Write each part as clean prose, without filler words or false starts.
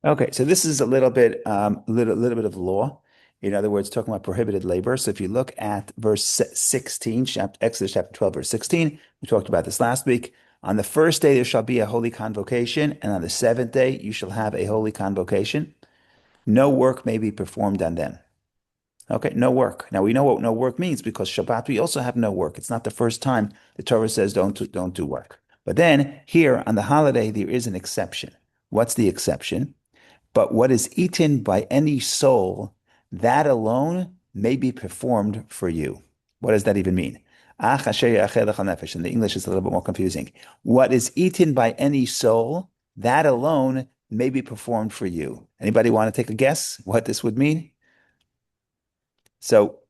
Okay, so this is a little bit of law. In other words, talking about prohibited labor. So if you look at verse 16, Exodus chapter 12, verse 16, we talked about this last week. On the first day there shall be a holy convocation, and on the seventh day you shall have a holy convocation. No work may be performed on them. Okay, no work. Now we know what no work means because Shabbat we also have no work. It's not the first time the Torah says don't do work. But then here on the holiday there is an exception. What's the exception? But what is eaten by any soul, that alone may be performed for you. What does that even mean? In the English, it's a little bit more confusing. What is eaten by any soul, that alone may be performed for you. Anybody want to take a guess what this would mean? So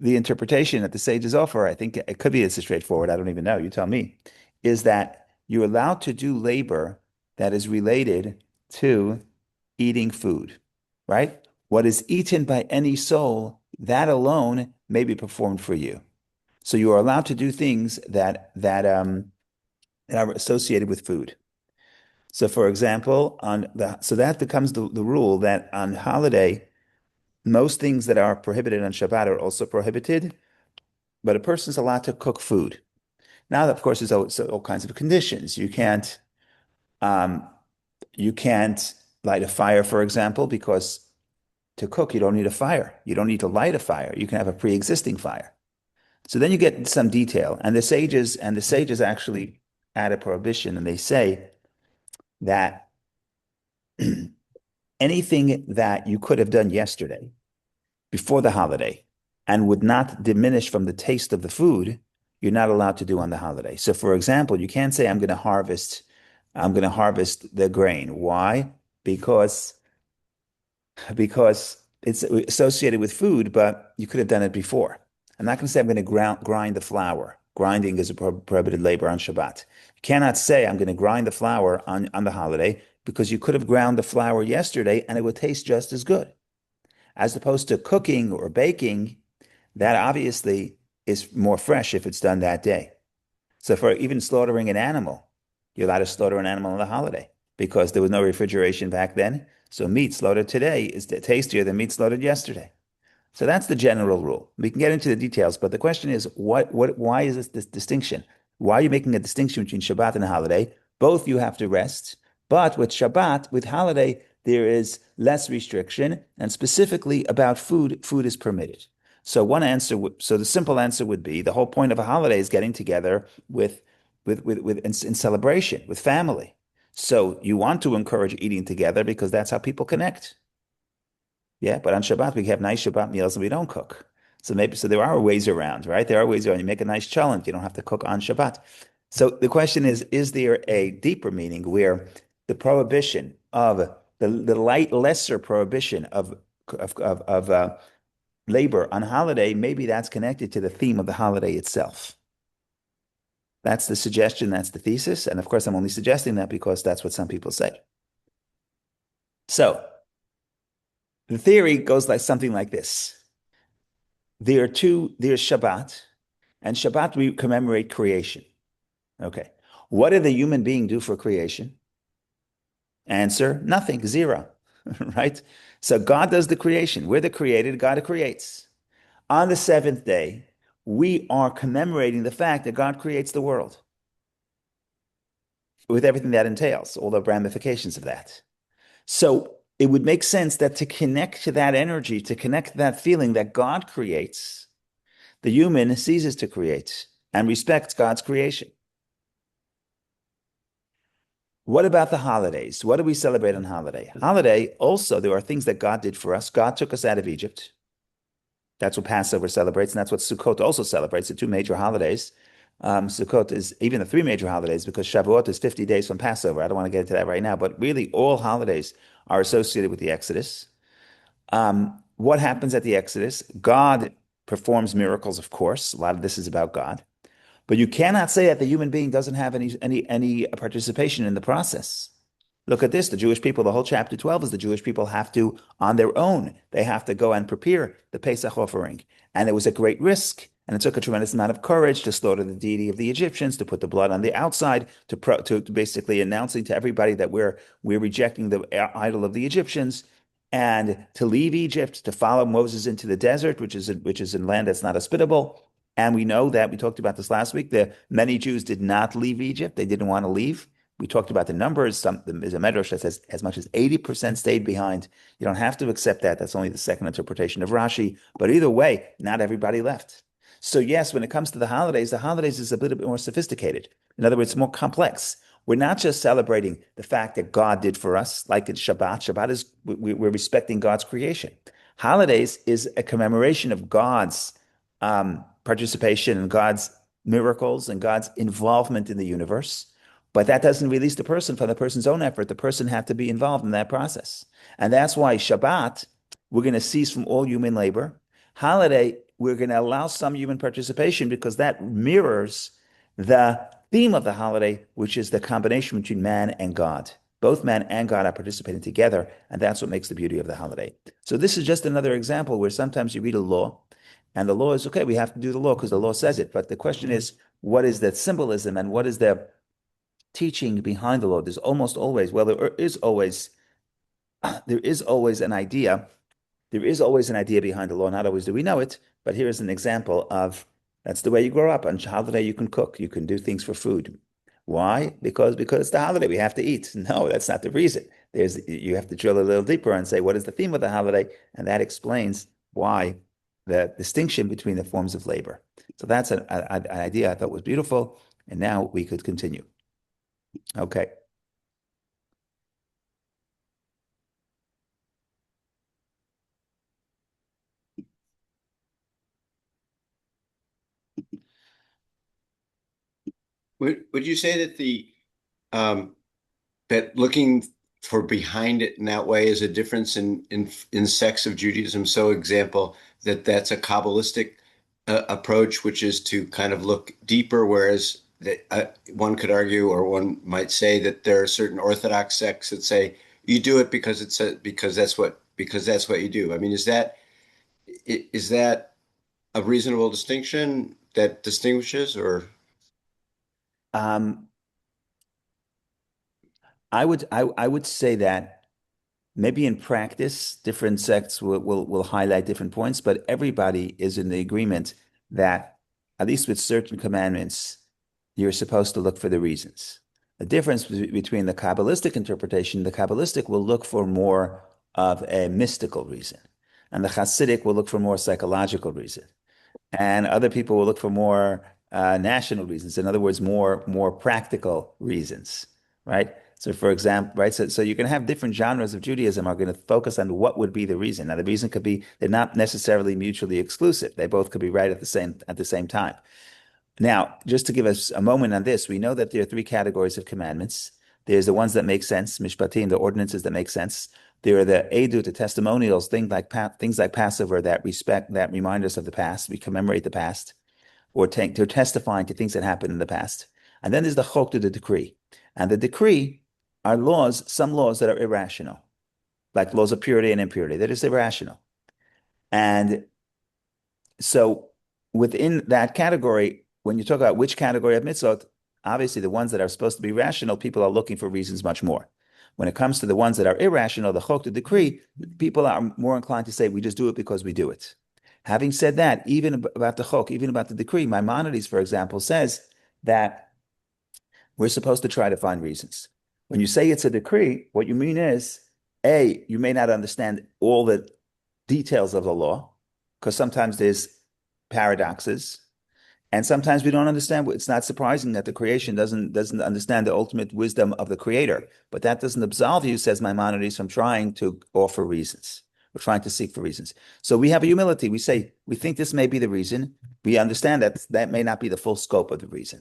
the interpretation that the sages offer, I think it could be as straightforward. I don't even know. You tell me. Is that you're allowed to do labor that is related to eating food, right? What is eaten by any soul, that alone may be performed for you. So you are allowed to do things that are associated with food. So, for example, so that becomes the rule that on holiday, most things that are prohibited on Shabbat are also prohibited, but a person's allowed to cook food. Now, of course, there's all kinds of conditions. Um, you can't light a fire, for example, because to cook, you don't need a fire. You don't need to light a fire. You can have a pre-existing fire. So then you get some detail. And the sages actually add a prohibition, and they say that anything that you could have done yesterday before the holiday and would not diminish from the taste of the food, you're not allowed to do on the holiday. So for example, you can't say I'm going to harvest the grain. Why? Because because it's associated with food, but you could have done it before. I'm not going to say I'm going to grind the flour. Grinding is a prohibited labor on Shabbat. You cannot say I'm going to grind the flour on the holiday because you could have ground the flour yesterday and it would taste just as good. As opposed to cooking or baking, that obviously is more fresh if it's done that day. So for even slaughtering an animal, you're allowed to slaughter an animal on the holiday because there was no refrigeration back then. So meat slaughtered today is tastier than meat slaughtered yesterday. So that's the general rule. We can get into the details, but the question is, why is this distinction? Why are you making a distinction between Shabbat and a holiday? Both you have to rest, but with Shabbat, with holiday, there is less restriction, and specifically about food, food is permitted. So the simple answer would be the whole point of a holiday is getting together in celebration with family. So you want to encourage eating together because that's how people connect. Yeah, but on Shabbat we have nice Shabbat meals and we don't cook. So there are ways around, right? There are ways around. You make a nice challenge. You don't have to cook on Shabbat. So the question is there a deeper meaning where the prohibition of the lesser prohibition of labor on holiday, maybe that's connected to the theme of the holiday itself. That's the suggestion, that's the thesis. And of course, I'm only suggesting that because that's what some people say. So the theory goes like something like this. There's Shabbat, and Shabbat we commemorate creation. Okay. What did the human being do for creation? Answer, nothing, zero, right? So God does the creation. We're the created, God creates. On the seventh day, we are commemorating the fact that God creates the world with everything that entails, all the ramifications of that. So it would make sense that to connect to that energy, to connect to that feeling that God creates, the human ceases to create and respects God's creation. What about the holidays? What do we celebrate on holiday? Holiday, also, there are things that God did for us. God took us out of Egypt. That's what Passover celebrates, and that's what Sukkot also celebrates, the two major holidays. Sukkot is even the three major holidays because Shavuot is 50 days from Passover. I don't want to get into that right now, but really all holidays are associated with the Exodus. What happens at the Exodus? God performs miracles, of course. A lot of this is about God. But you cannot say that the human being doesn't have any participation in the process. Look at this. The Jewish people, the whole chapter 12 is the Jewish people have to, on their own, they have to go and prepare the Pesach offering. And it was a great risk And it took a tremendous amount of courage to slaughter the deity of the Egyptians, to put the blood on the outside, to basically announcing to everybody that we're rejecting the idol of the Egyptians, and to leave Egypt, to follow Moses into the desert, which is in land that's not hospitable. And we know that we talked about this last week. The many Jews did not leave Egypt; they didn't want to leave. We talked about the numbers. There's a medrash that says as much as 80% stayed behind. You don't have to accept that. That's only the second interpretation of Rashi. But either way, not everybody left. So yes, when it comes to the holidays is a little bit more sophisticated. In other words, more complex. We're not just celebrating the fact that God did for us, like in Shabbat. Shabbat is we're respecting God's creation. Holidays is a commemoration of God's participation and God's miracles and God's involvement in the universe. But that doesn't release the person from the person's own effort. The person had to be involved in that process. And that's why Shabbat, we're going to cease from all human labor. Holiday, we're going to allow some human participation because that mirrors the theme of the holiday, which is the combination between man and God. Both man and God are participating together, and that's what makes the beauty of the holiday. So this is just another example where sometimes you read a law, and the law is okay, we have to do the law because the law says it. But the question is, what is that symbolism and what is the teaching behind the law? There's almost always, well, there is always an idea. There is always an idea behind the law. Not always do we know it, but here is an example of that's the way you grow up. On holiday, you can cook, you can do things for food. Why? Because it's the holiday. We have to eat. No, that's not the reason. You have to drill a little deeper and say, what is the theme of the holiday? And that explains why the distinction between the forms of labor. So that's an idea I thought was beautiful. And now we could continue. Okay. Would you say that the that looking for behind it in that way is a difference in sects of Judaism? So, example, that's a Kabbalistic approach, which is to kind of look deeper, whereas one could argue, or one might say, that there are certain Orthodox sects that say you do it because because that's what you do. I mean, is that a reasonable distinction that distinguishes, or Um, I would say that maybe in practice, different sects will highlight different points, but everybody is in the agreement that at least with certain commandments, you're supposed to look for the reasons. The difference between the Kabbalistic interpretation, the Kabbalistic will look for more of a mystical reason, and the Hasidic will look for more psychological reason. And other people will look for more national reasons. In other words, more practical reasons, right? So, for example, right? So you can have different genres of Judaism are going to focus on what would be the reason. Now, the reason could be they're not necessarily mutually exclusive. They both could be right at the same time. Now, just to give us a moment on this, we know that there are three categories of commandments. There's the ones that make sense, mishpatim, the ordinances that make sense. There are the edut, the testimonials, things like Passover that remind us of the past. We commemorate the past, or to testifying to things that happened in the past. And then there's the chok, the decree. And the decree are laws, some laws that are irrational, like laws of purity and impurity. That is irrational. And so within that category, when you talk about which category of mitzvot, obviously the ones that are supposed to be rational, people are looking for reasons much more. When it comes to the ones that are irrational, the chok, the decree, people are more inclined to say we just do it because we do it. Having said that, even about the chok, even about the decree, Maimonides, for example, says that we're supposed to try to find reasons. When you say it's a decree, what you mean is, A, you may not understand all the details of the law, because sometimes there's paradoxes, and sometimes we don't understand. It's not surprising that the creation doesn't understand the ultimate wisdom of the creator, but that doesn't absolve you, says Maimonides, from trying to offer reasons. We're trying to seek for reasons. So we have a humility. We say, we think this may be the reason. We understand that that may not be the full scope of the reason.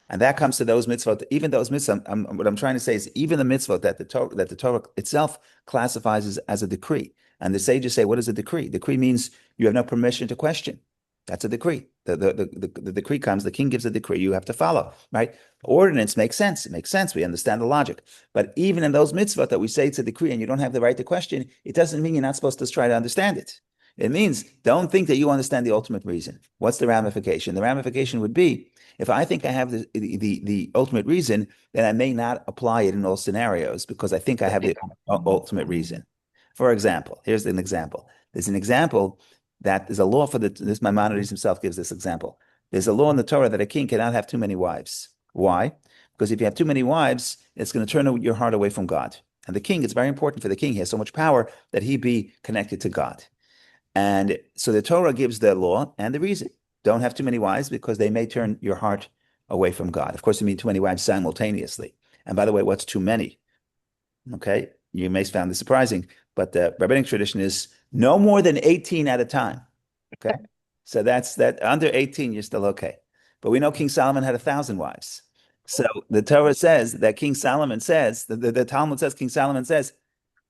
And that comes to those mitzvot. Even those mitzvot, what I'm trying to say is even the mitzvot that the Torah itself classifies as a decree. And the sages say, what is a decree? Decree means you have no permission to question. That's a decree. The decree comes, the king gives a decree, you have to follow, right? Ordinance makes sense. It makes sense. We understand the logic. But even in those mitzvot that we say it's a decree and you don't have the right to question, it doesn't mean you're not supposed to try to understand it. It means don't think that you understand the ultimate reason. What's the ramification? The ramification would be if I think I have the ultimate reason, then I may not apply it in all scenarios because I think I have the ultimate reason. For example, here's an example. There's an example that there's a law for this Maimonides himself gives this example. There's a law in the Torah that a king cannot have too many wives. Why? Because if you have too many wives, it's going to turn your heart away from God. And the king, it's very important for the king. He has so much power that he be connected to God. And so the Torah gives the law and the reason. Don't have too many wives because they may turn your heart away from God. Of course, you mean too many wives simultaneously. And by the way, what's too many? Okay, you may find this surprising, but the rabbinic tradition is no more than 18 at a time. Okay, so that's that under 18, you're still okay. But we know King Solomon had 1,000 wives. So the Torah says that King Solomon says, the Talmud says, King Solomon says,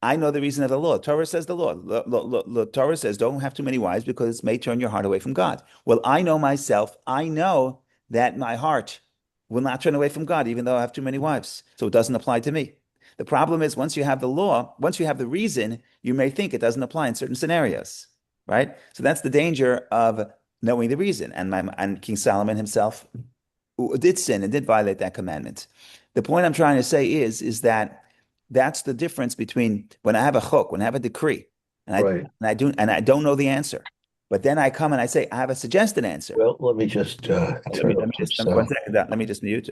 I know the reason of the law. Torah says the law. Torah says don't have too many wives because it may turn your heart away from God. Well, I know myself. I know that my heart will not turn away from God, even though I have too many wives. So it doesn't apply to me. The problem is once you have the law, once you have the reason, you may think it doesn't apply in certain scenarios, right? So that's the danger of knowing the reason. And King Solomon himself did sin and did violate that commandment. The point I'm trying to say is that that's the difference between when I have a chok, when I have a decree, Right. and I don't know the answer, but then I come and I say I have a suggested answer. Well, let me just turn Let up me some just one sound. second. Let me just mute.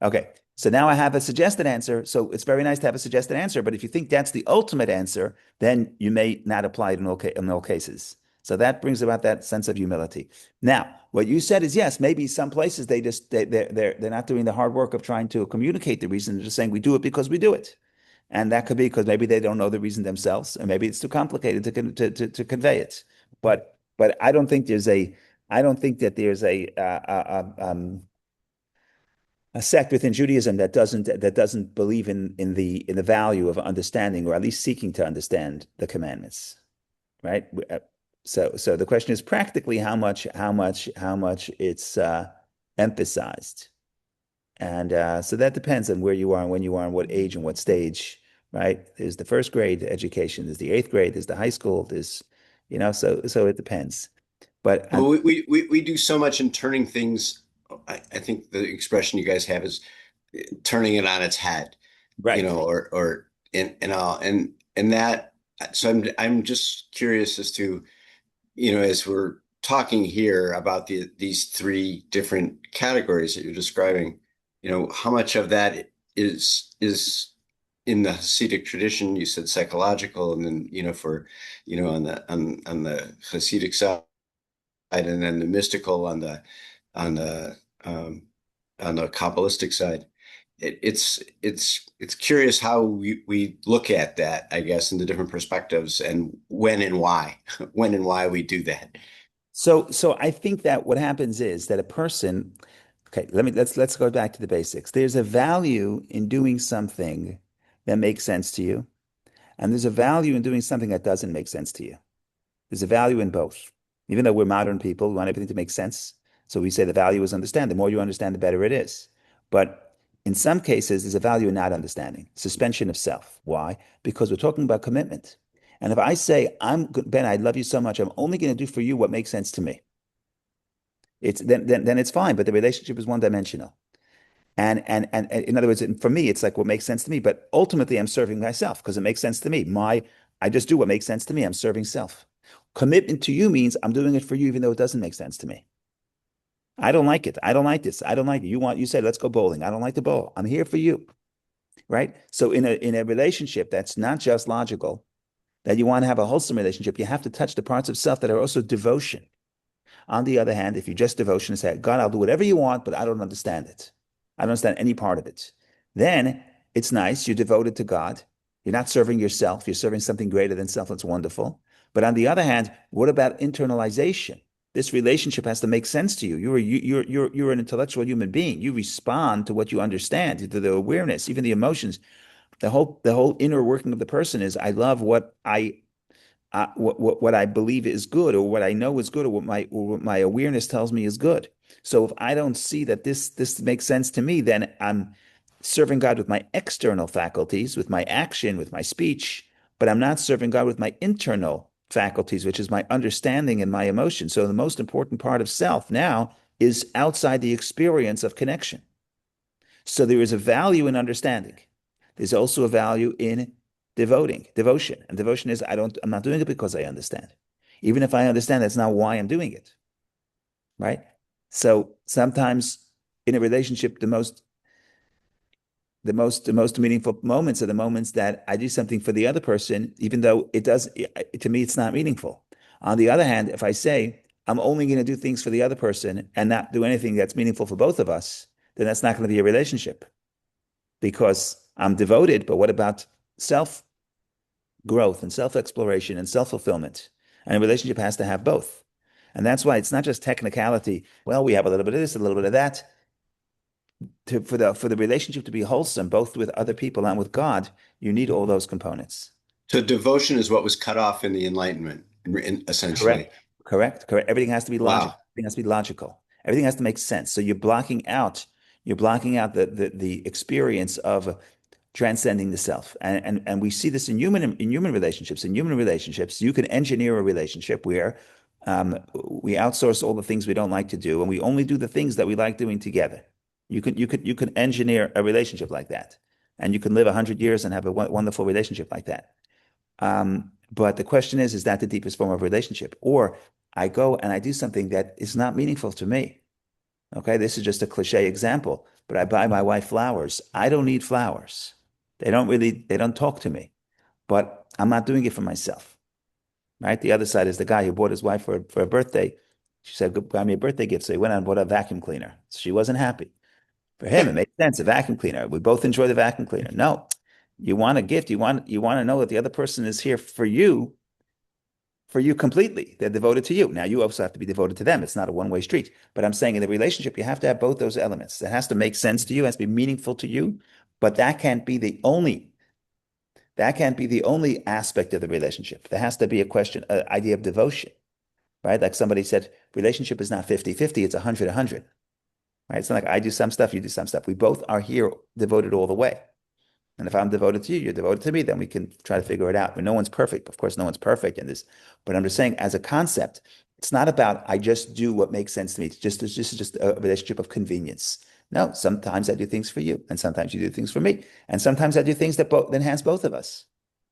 Okay. So now I have a suggested answer. So it's very nice to have a suggested answer, but if you think that's the ultimate answer, then you may not apply it in all cases. So that brings about that sense of humility. Now, what you said is yes, maybe some places they're not doing the hard work of trying to communicate the reason. They're just saying we do it because we do it. And that could be because maybe they don't know the reason themselves, and maybe it's too complicated to convey it. But I don't think that there's a sect within Judaism that doesn't believe in the value of understanding, or at least seeking to understand the commandments, right? So the question is practically how much it's emphasized, and so that depends on where you are and when you are and what age and what stage, right? There's the first grade education, there's the eighth grade, there's the high school, so it depends. But Well, we do so much in turning things. I think the expression you guys have is turning it on its head, right. or and all and that. So I'm just curious as to, as we're talking here about these three different categories that you're describing, how much of that is in the Hasidic tradition. You said psychological, and then for on the Hasidic side, and then the mystical on the on the Kabbalistic side. It's curious how we look at that, I guess, in the different perspectives, and when and why, when and why we do that. So I think that what happens is that a person, okay, let's go back to the basics. There's a value in doing something that makes sense to you, and there's a value in doing something that doesn't make sense to you. There's a value in both. Even though we're modern people, we want everything to make sense. So we say the value is understand. The more you understand, the better it is. But in some cases, there's a value in not understanding, suspension of self. Why? Because we're talking about commitment. And if I say, Ben, I love you so much, I'm only going to do for you what makes sense to me. Then it's fine, but the relationship is one dimensional. And in other words, for me, it's like what makes sense to me. But ultimately, I'm serving myself because it makes sense to me. I just do what makes sense to me. I'm serving self. Commitment to you means I'm doing it for you, even though it doesn't make sense to me. I don't like it. I don't like this. I don't like it. You say, let's go bowling. I don't like to bowl. I'm here for you. Right. So in a relationship that's not just logical, that you want to have a wholesome relationship, you have to touch the parts of self that are also devotion. On the other hand, if you just devotion and say, God, I'll do whatever you want, but I don't understand it. I don't understand any part of it. Then it's nice. You're devoted to God. You're not serving yourself. You're serving something greater than self. That's wonderful. But on the other hand, what about internalization? This relationship has to make sense to you. You're an intellectual human being. You respond to what you understand, to the awareness, even the emotions. The whole inner working of the person is I love what I believe is good, or what I know is good, or what my awareness tells me is good. So if I don't see that this makes sense to me, then I'm serving God with my external faculties, with my action, with my speech, but I'm not serving God with my internal faculties, which is my understanding and my emotion. So the most important part of self now is outside the experience of connection. So there is a value in understanding. There's also a value in devotion. And devotion is I'm not doing it because I understand. Even if I understand, that's not why I'm doing it. Right? So sometimes in a relationship, the most meaningful moments are the moments that I do something for the other person, even though to me, it's not meaningful. On the other hand, if I say I'm only going to do things for the other person and not do anything that's meaningful for both of us, then that's not going to be a relationship because I'm devoted. But what about self growth and self exploration and self fulfillment? And a relationship has to have both. And that's why it's not just technicality. Well, we have a little bit of this, a little bit of that for the relationship to be wholesome, both with other people and with God, you need all those components. So devotion is what was cut off in the Enlightenment, essentially. Correct. Everything has to be logical. Wow. Everything has to be logical. Everything has to make sense. So you're blocking out the experience of transcending the self. And we see this in human relationships. In human relationships, you can engineer a relationship where we outsource all the things we don't like to do, and we only do the things that we like doing together. You can engineer a relationship like that, and you can live 100 years and have a wonderful relationship like that. But the question is that the deepest form of relationship? Or I go and I do something that is not meaningful to me. Okay, this is just a cliche example, but I buy my wife flowers. I don't need flowers. They don't talk to me, but I'm not doing it for myself. Right? The other side is the guy who bought his wife for a birthday. She said, buy me a birthday gift. So he went out and bought a vacuum cleaner. She wasn't happy. For him, it made sense. A vacuum cleaner. We both enjoy the vacuum cleaner. No, you want a gift. You want to know that the other person is here for you completely. They're devoted to you. Now you also have to be devoted to them. It's not a one-way street. But I'm saying in the relationship, you have to have both those elements. It has to make sense to you, it has to be meaningful to you, but that can't be the only aspect of the relationship. There has to be idea of devotion, right? Like somebody said, relationship is not 50-50, it's 100-100. Right? It's not like I do some stuff, you do some stuff. We both are here devoted all the way. And if I'm devoted to you, you're devoted to me, then we can try to figure it out. But no one's perfect. Of course, no one's perfect in this. But I'm just saying, as a concept, it's not about I just do what makes sense to me. This is just a relationship of convenience. No, sometimes I do things for you, and sometimes you do things for me. And sometimes I do things that enhance both of us,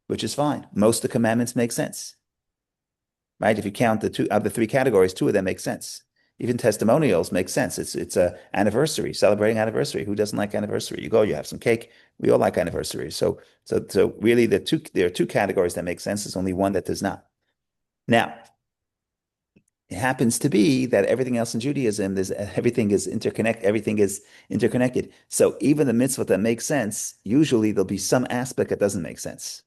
which is fine. Most of the commandments make sense. Right? If you count the two of the three categories, two of them make sense. Even testimonials make sense. It's a anniversary, celebrating anniversary. Who doesn't like anniversary? You go, you have some cake. We all like anniversaries. So really there are two categories that make sense. There's only one that does not. Now, it happens to be that everything else in Judaism, everything is interconnected. So even the mitzvah that makes sense, usually there'll be some aspect that doesn't make sense.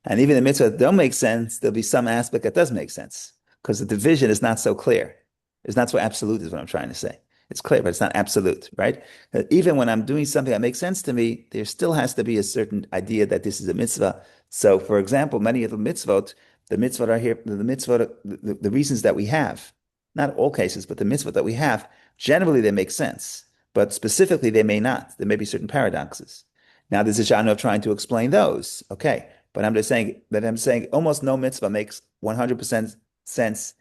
And even the mitzvah that don't make sense, there'll be some aspect that does make sense because the division is not so clear. It's not so absolute is what I'm trying to say. It's clear, but it's not absolute, right? Even when I'm doing something that makes sense to me, there still has to be a certain idea that this is a mitzvah. So, for example, many of the mitzvot are here, the reasons that we have, not all cases, but the mitzvot that we have, generally they make sense, but specifically they may not. There may be certain paradoxes. Now, there's a genre of trying to explain those. Okay. But I'm saying almost no mitzvah makes 100% sense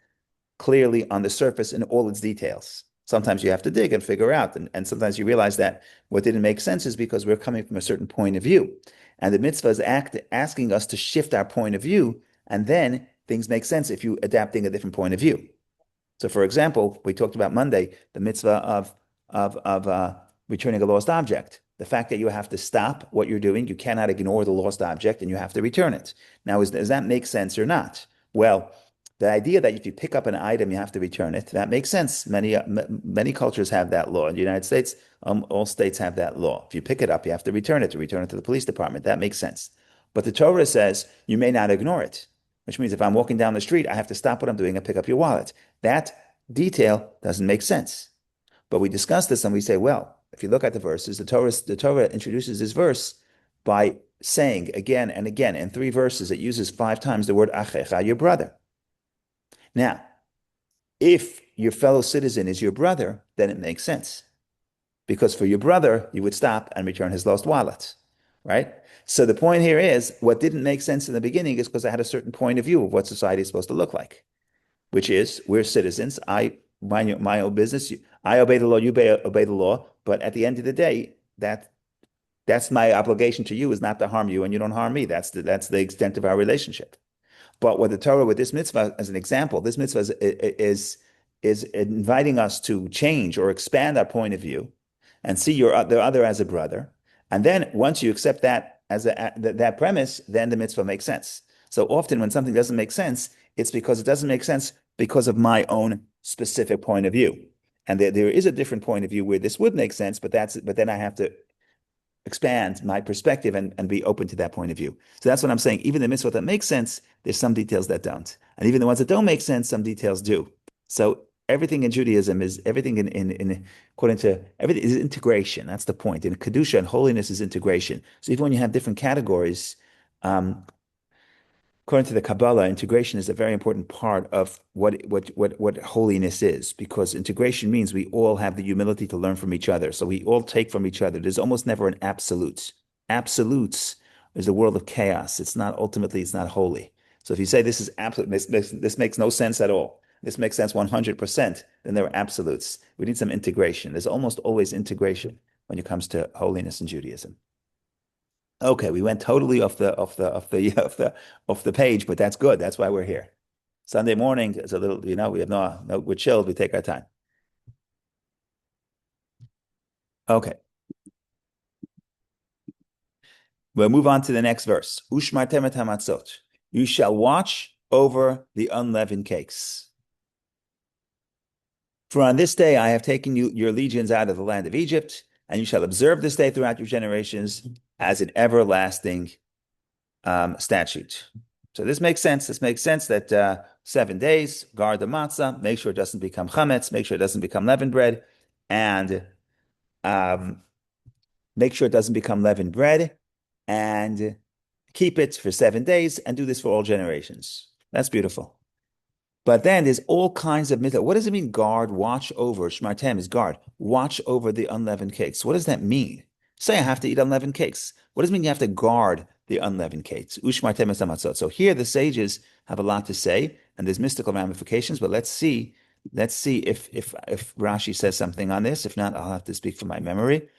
clearly on the surface in all its details. Sometimes you have to dig and figure out, and sometimes you realize that what didn't make sense is because we're coming from a certain point of view. And the mitzvah is asking us to shift our point of view, and then things make sense if you're adapting a different point of view. So, for example, we talked about Monday, the mitzvah of returning a lost object. The fact that you have to stop what you're doing, you cannot ignore the lost object, and you have to return it. Now, does that make sense or not? Well, the idea that if you pick up an item, you have to return it, that makes sense. Many cultures have that law. In the United States, all states have that law. If you pick it up, you have to return it to the police department. That makes sense. But the Torah says you may not ignore it, which means if I'm walking down the street, I have to stop what I'm doing and pick up your wallet. That detail doesn't make sense. But we discuss this and we say, well, if you look at the verses, the Torah introduces this verse by saying again and again in 3 verses, it uses 5 times the word achecha, your brother. Now, if your fellow citizen is your brother, then it makes sense. Because for your brother, you would stop and return his lost wallet. right? So the point here is what didn't make sense in the beginning is because I had a certain point of view of what society is supposed to look like, which is we're citizens. I mind my own business. I obey the law. You obey the law. But at the end of the day, that's my obligation to you is not to harm you, and you don't harm me. That's the extent of our relationship. But what the Torah, with this mitzvah as an example, this mitzvah is inviting us to change or expand our point of view and see the other as a brother. And then once you accept that as that premise, then the mitzvah makes sense. So often when something doesn't make sense, it's because it doesn't make sense because of my own specific point of view. And there is a different point of view where this would make sense, but then I have to expand my perspective and be open to that point of view. So that's what I'm saying. Even the mitzvot that make sense, there's some details that don't. And even the ones that don't make sense, some details do. So everything in Judaism is everything in according to everything is integration. That's the point. In Kedusha and holiness is integration. So even when you have different categories, um, according to the Kabbalah, integration is a very important part of what holiness is, because integration means we all have the humility to learn from each other. So we all take from each other. There's almost never an absolute. Absolutes is a world of chaos. It's not holy. So if you say this is absolute, this makes no sense at all. This makes sense 100%, then there are absolutes. We need some integration. There's almost always integration when it comes to holiness in Judaism. Okay, we went totally off the page, but that's good. That's why we're here. Sunday morning is a little, we have no, we're chilled. We take our time. Okay, we'll move on to the next verse. Ushmartem et hamatzot. You shall watch over the unleavened cakes. For on this day I have taken your legions out of the land of Egypt, and you shall observe this day throughout your generations as an everlasting statute. So this makes sense. This makes sense that 7 days, guard the matzah, make sure it doesn't become chametz, make sure it doesn't become leavened bread, and make sure it doesn't become leavened bread, and keep it for 7 days, and do this for all generations. That's beautiful. But then there's all kinds of mitzvah. What does it mean, guard, watch over? Shmartem is guard. Watch over the unleavened cakes. What does that mean? Say I have to eat unleavened cakes. What does it mean you have to guard the unleavened cakes? Ushmartem es hamatzot. So here the sages have a lot to say, and there's mystical ramifications, but let's see if Rashi says something on this. If not, I'll have to speak from my memory.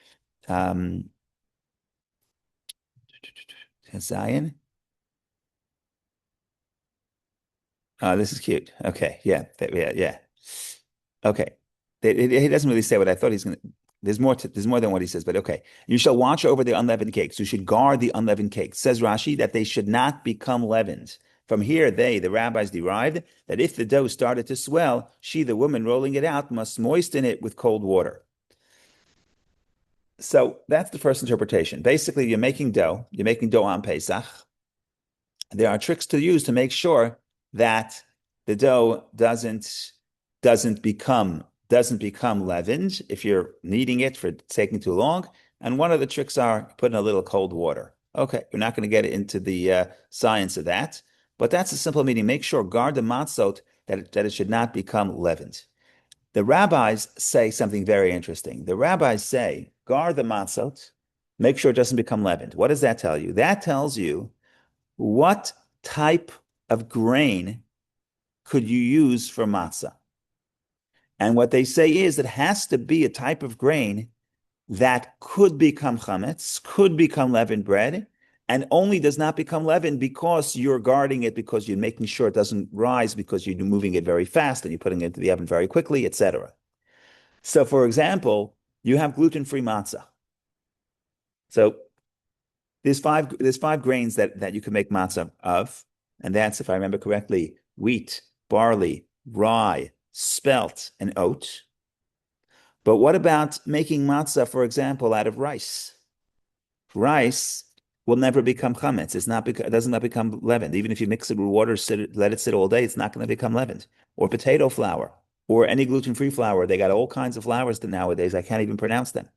Zion. Oh, this is cute. Okay, yeah. Okay. He doesn't really say what I thought he's going to. There's more than what he says, but okay. You shall watch over the unleavened cakes. You should guard the unleavened cakes. Says Rashi that they should not become leavened. From here, the rabbis, derived that if the dough started to swell, she, the woman rolling it out, must moisten it with cold water. So that's the first interpretation. Basically, you're making dough. You're making dough on Pesach. There are tricks to use to make sure that the dough doesn't become leavened if you're kneading it for taking too long. And one of the tricks are putting a little cold water. Okay, we're not going to get into the science of that, but that's a simple meaning. Make sure, guard the matzot, that it should not become leavened. The rabbis say something very interesting. The rabbis say, guard the matzot, make sure it doesn't become leavened. What does that tell you? That tells you what type of grain could you use for matzah? And what they say is it has to be a type of grain that could become chametz, could become leavened bread, and only does not become leavened because you're guarding it, because you're making sure it doesn't rise, because you're moving it very fast and you're putting it into the oven very quickly, etc. So, for example, you have gluten-free matzah. So there's five grains that you can make matzah of, and that's, if I remember correctly, wheat, barley, rye, spelt, and oat. But what about making matzah, for example, out of rice? Rice will never become chametz. It does not become leavened. Even if you mix it with water, let it sit all day, it's not going to become leavened. Or potato flour, or any gluten-free flour. They got all kinds of flours nowadays. I can't even pronounce them.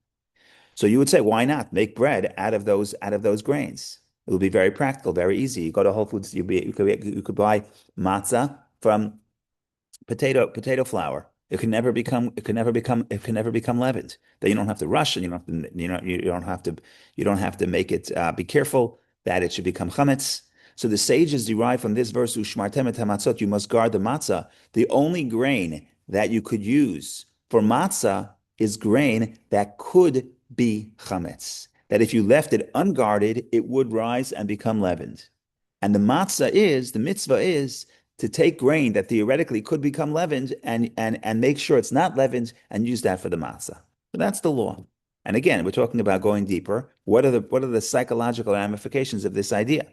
So you would say, why not make bread out of those grains? It would be very practical, very easy. You go to Whole Foods, you could buy matzah from potato flour. it can never become leavened. Then you don't have to rush, and you don't have to make it. Be careful that it should become chametz. So the sages derive from this verse, "Ushmartem et hamatzot," you must guard the matzah. The only grain that you could use for matzah is grain that could be chametz. That if you left it unguarded, it would rise and become leavened. And the mitzvah is to take grain that theoretically could become leavened and make sure it's not leavened and use that for the matzah. So that's the law. And again, we're talking about going deeper. What are the psychological ramifications of this idea?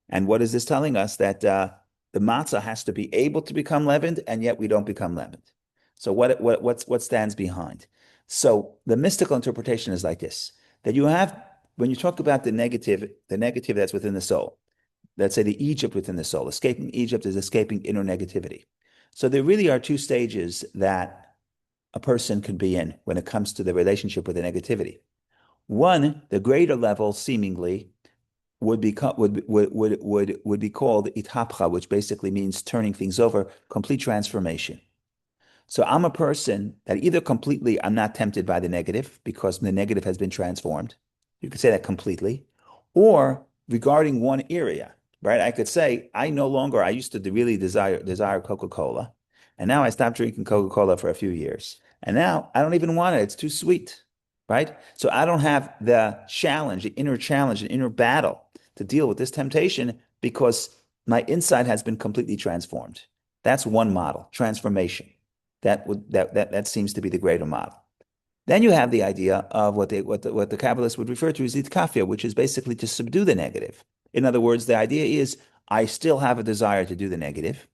And what is this telling us? That the matzah has to be able to become leavened, and yet we don't become leavened. So what stands behind? So the mystical interpretation is like this: that you have, when you talk about the negative that's within the soul, let's say the Egypt within the soul. Escaping Egypt is escaping inner negativity. So there really are two stages that a person can be in when it comes to the relationship with the negativity. One, the greater level, seemingly, would be called itapcha, which basically means turning things over, complete transformation. So I'm a person that either completely I'm not tempted by the negative because the negative has been transformed. You could say that completely, or regarding one area, right? I could say I used to really desire Coca-Cola, and now I stopped drinking Coca-Cola for a few years, and now I don't even want it. It's too sweet, right? So I don't have the challenge, the inner battle to deal with this temptation because my inside has been completely transformed. That's one model, transformation. That seems to be the greater model. Then you have the idea of what the Kabbalists would refer to as itkafia, which is basically to subdue the negative. In other words, the idea is I still have a desire to do the negative,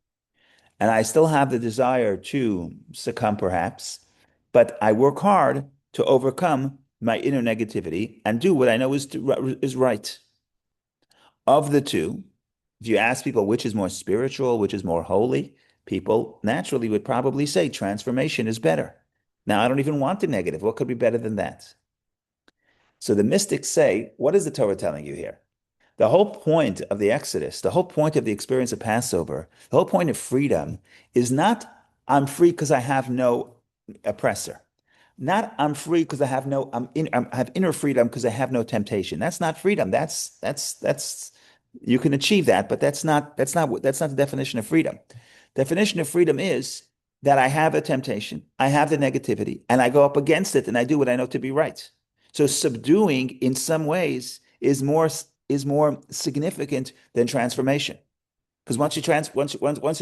and I still have the desire to succumb, perhaps, but I work hard to overcome my inner negativity and do what I know is right. Of the two, if you ask people which is more spiritual, which is more holy, people naturally would probably say transformation is better. Now, I don't even want the negative. What could be better than that? So the mystics say, what is the Torah telling you here? The whole point of the Exodus, the whole point of the experience of Passover, the whole point of freedom is not I'm free because I have no oppressor. Not I'm free because I have inner freedom because I have no temptation. That's not freedom. That's you can achieve that, but that's not the definition of freedom. Definition of freedom is that I have a temptation, I have the negativity, and I go up against it and I do what I know to be right. So subduing in some ways is more significant than transformation. Because once you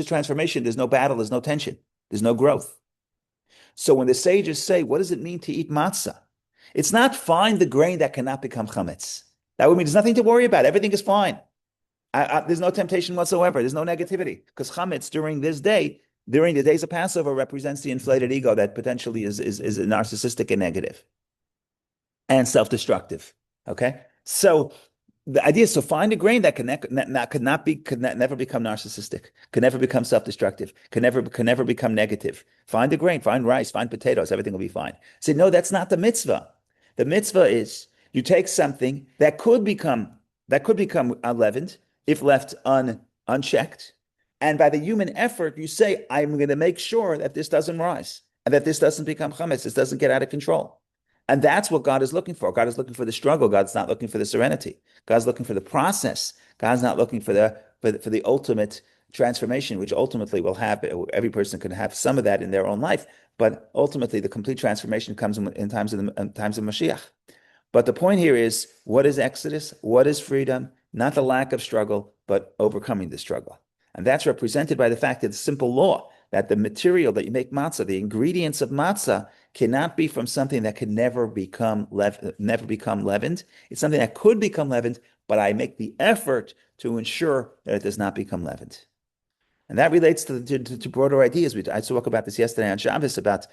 transformation, there's no battle, there's no tension, there's no growth. So when the sages say, what does it mean to eat matzah? It's not find the grain that cannot become chametz. That would mean there's nothing to worry about. Everything is fine. There's no temptation whatsoever. There's no negativity. Because chametz during the days of Passover, represents the inflated ego that potentially is narcissistic and negative and self-destructive. Okay? So the idea is to find a grain that could never become narcissistic, could never become self-destructive, could never become negative. Find a grain, find rice, find potatoes, everything will be fine. Say, no, that's not the mitzvah. The mitzvah is you take something that could become unleavened if left unchecked, and by the human effort, you say, I'm going to make sure that this doesn't rise and that this doesn't become chametz, this doesn't get out of control. And that's what God is looking for. God is looking for the struggle. God's not looking for the serenity. God's looking for the process. God's not looking for the ultimate transformation, which ultimately will have, every person can have some of that in their own life. But ultimately, the complete transformation comes in times of Mashiach. But the point here is, what is Exodus? What is freedom? Not the lack of struggle, but overcoming the struggle. And that's represented by the fact that the simple law that the material that you make matzah, the ingredients of matzah, cannot be from something that can never become leavened. It's something that could become leavened, but I make the effort to ensure that it does not become leavened. And that relates to broader ideas. I spoke about this yesterday on Shabbos about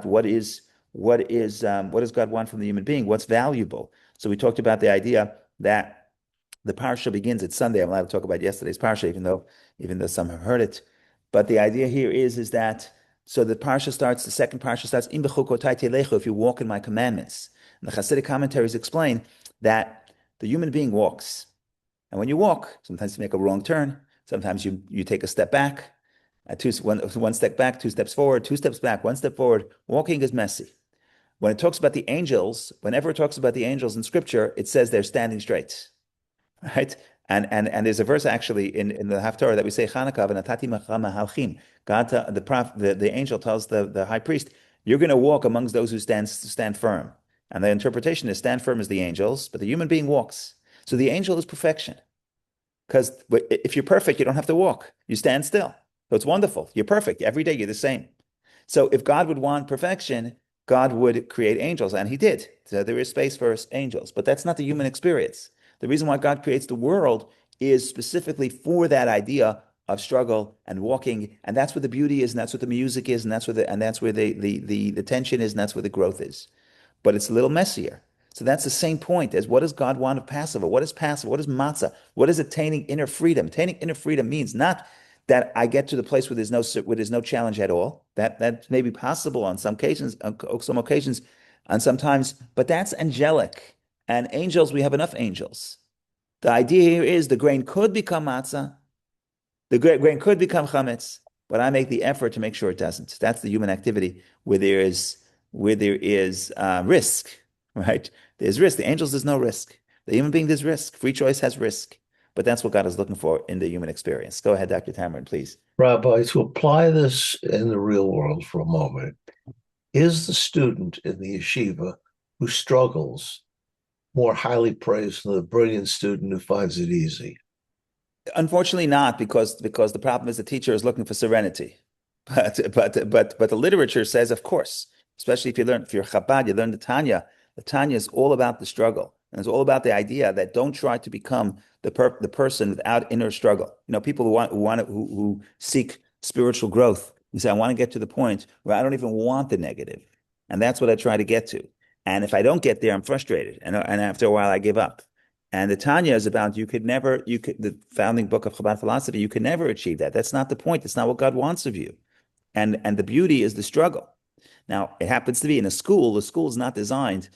what does God want from the human being? What's valuable? So we talked about the idea that the parsha begins at Sunday. I'm allowed to talk about yesterday's parsha, even though some have heard it. But the idea here is that the second parsha starts, Im b'chukotai telechu, if you walk in my commandments. And the Hasidic commentaries explain that the human being walks. And when you walk, sometimes you make a wrong turn, sometimes you take a step back, One step back, two steps forward, two steps back, one step forward. Walking is messy. When it talks about the angels, whenever it talks about the angels in scripture, it says they're standing straight, right? And there's a verse actually in the Haftarah that we say Chanukah v'natati machama halchim. God, the angel tells the high priest, "You're going to walk amongst those who stand firm." And the interpretation is stand firm as the angels, but the human being walks. So the angel is perfection. Because if you're perfect, you don't have to walk. You stand still. So it's wonderful. You're perfect. Every day you're the same. So if God would want perfection, God would create angels, and he did. So there is space for angels, but that's not the human experience. The reason why God creates the world is specifically for that idea of struggle and walking, and that's where the beauty is, and that's what the music is, and that's where the tension is, and that's where the growth is. But it's a little messier. So that's the same point as what does God want of Passover? What is Passover? What is matzah? What is attaining inner freedom? Attaining inner freedom means not that I get to the place where there's no challenge at all. That may be possible on some occasions, and sometimes, but that's angelic. And angels, we have enough angels. The idea here is the grain could become matzah, the grain could become chametz, but I make the effort to make sure it doesn't. That's the human activity where there is risk, right? There's risk. The angels, there's no risk. The human being, there's risk. Free choice has risk. But that's what God is looking for in the human experience. Go ahead, Dr. Tamron, please. Rabbi, to apply this in the real world for a moment, is the student in the yeshiva who struggles more highly praised than the brilliant student who finds it easy? Unfortunately, not because the problem is the teacher is looking for serenity. But the literature says, of course, especially if you're Chabad, you learn the Tanya. The Tanya is all about the struggle, and it's all about the idea that don't try to become the person without inner struggle. People who seek spiritual growth. You say, I want to get to the point where I don't even want the negative, and that's what I try to get to. And if I don't get there, I'm frustrated, and after a while, I give up. And the Tanya is about the founding book of Chabad philosophy. You can never achieve that. That's not the point. That's not what God wants of you. And the beauty is the struggle. Now, it happens to be in a school. The school is not designed.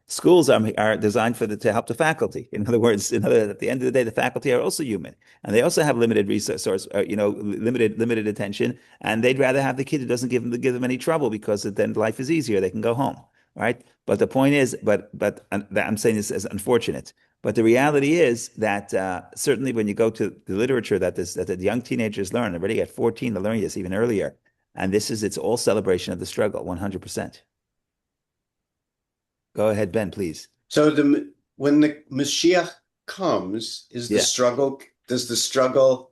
Schools are designed to help the faculty. In other words, at the end of the day, the faculty are also human, and they also have limited resource, limited attention, and they'd rather have the kid who doesn't give them any trouble because then life is easier. They can go home, right? But the point is, but I'm saying this as unfortunate. But the reality is that certainly when you go to the literature that the young teenagers learn already at 14, they're learning this even earlier, and it's all celebration of the struggle, 100%. Go ahead, Ben, please. So when the Mashiach comes, does the struggle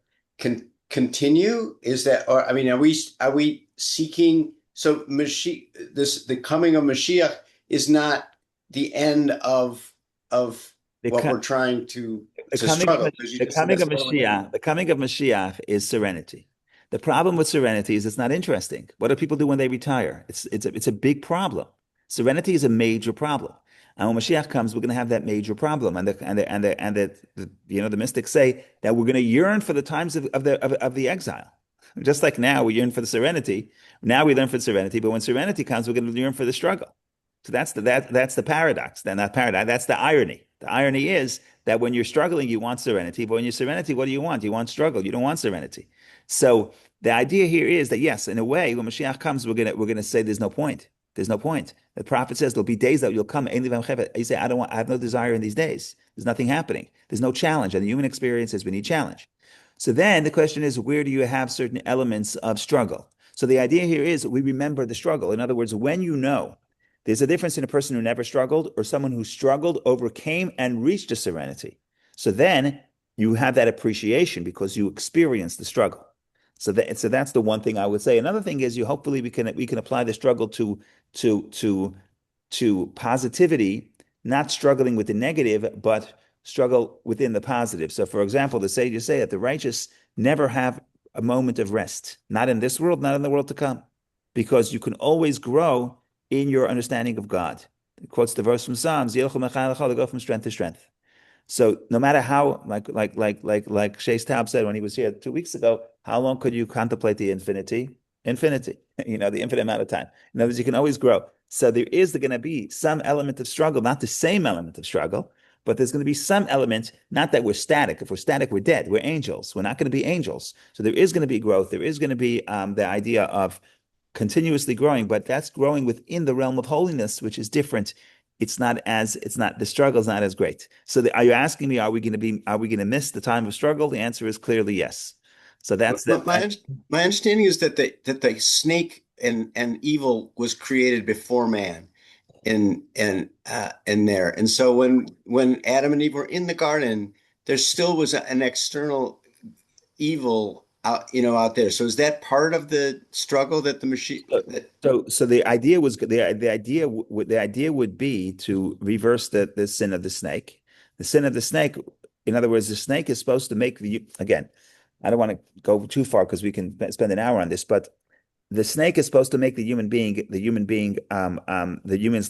continue? Is that, or I mean, are we seeking? So the coming of Mashiach is not the end of what we're trying to struggle. The coming of Mashiach is serenity. The problem with serenity is it's not interesting. What do people do when they retire? It's a big problem. Serenity is a major problem. And when Mashiach comes, we're going to have that major problem. And the mystics say that we're going to yearn for the times of the exile. Just like now we yearn for the serenity. Now we learn for the serenity, but when serenity comes, we're going to yearn for the struggle. So that's the paradox. Then not paradox. That's the irony. The irony is that when you're struggling, you want serenity, but when you're serenity, what do you want? You want struggle. You don't want serenity. So the idea here is that yes, in a way, when Mashiach comes, we're gonna say there's no point. There's no point. The prophet says there'll be days that you'll come. You say, I have no desire in these days. There's nothing happening. There's no challenge. And the human experience is we need challenge. So then the question is, where do you have certain elements of struggle? So the idea here is we remember the struggle. In other words, when there's a difference in a person who never struggled or someone who struggled, overcame, and reached a serenity. So then you have that appreciation because you experienced the struggle. So that's the one thing I would say. Another thing is hopefully we can apply the struggle to positivity, not struggling with the negative, but struggle within the positive. So for example, the sages say that the righteous never have a moment of rest, not in this world, not in the world to come, because you can always grow in your understanding of God. It quotes the verse from Psalms, they go from strength to strength. So no matter how, like Shais Taub said when he was here 2 weeks ago, how long could you contemplate the infinity? Infinity, the infinite amount of time. In other words, you can always grow. So there is going to be some element of struggle, not the same element of struggle, but there's going to be some element, not that we're static. If we're static, we're dead. We're angels. We're not going to be angels. So there is going to be growth. There is going to be the idea of continuously growing, but that's growing within the realm of holiness, which is different. The struggle is not as great. So are you asking me, are we going to miss the time of struggle? The answer is clearly yes. So that's My, that. my, my understanding is that the snake and evil was created before man in there. And so when Adam and Eve were in the garden, there still was an external evil out there. So is that part of the struggle that the machine that So the idea was the idea would be to reverse the sin of the snake. The sin of the snake, in other words, the snake is supposed to make again. I don't want to go too far because we can spend an hour on this, but the snake is supposed to make the human's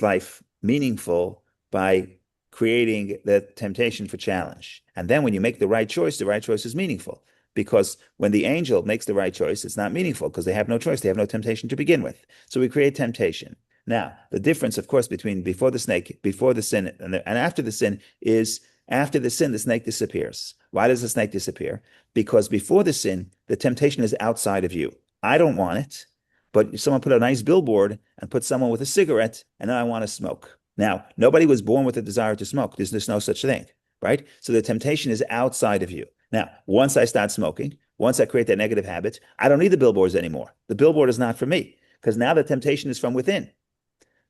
life meaningful by creating the temptation for challenge. And then when you make the right choice is meaningful. Because when the angel makes the right choice, it's not meaningful because they have no choice. They have no temptation to begin with. So we create temptation. Now, the difference, of course, between before the sin, and after the sin is after the sin, the snake disappears. Why does the snake disappear? Because before the sin, the temptation is outside of you. I don't want it, but someone put a nice billboard and put someone with a cigarette, and now I want to smoke. Now, nobody was born with a desire to smoke. There's no such thing, right? So the temptation is outside of you. Now, once I start smoking, once I create that negative habit, I don't need the billboards anymore. The billboard is not for me because now the temptation is from within.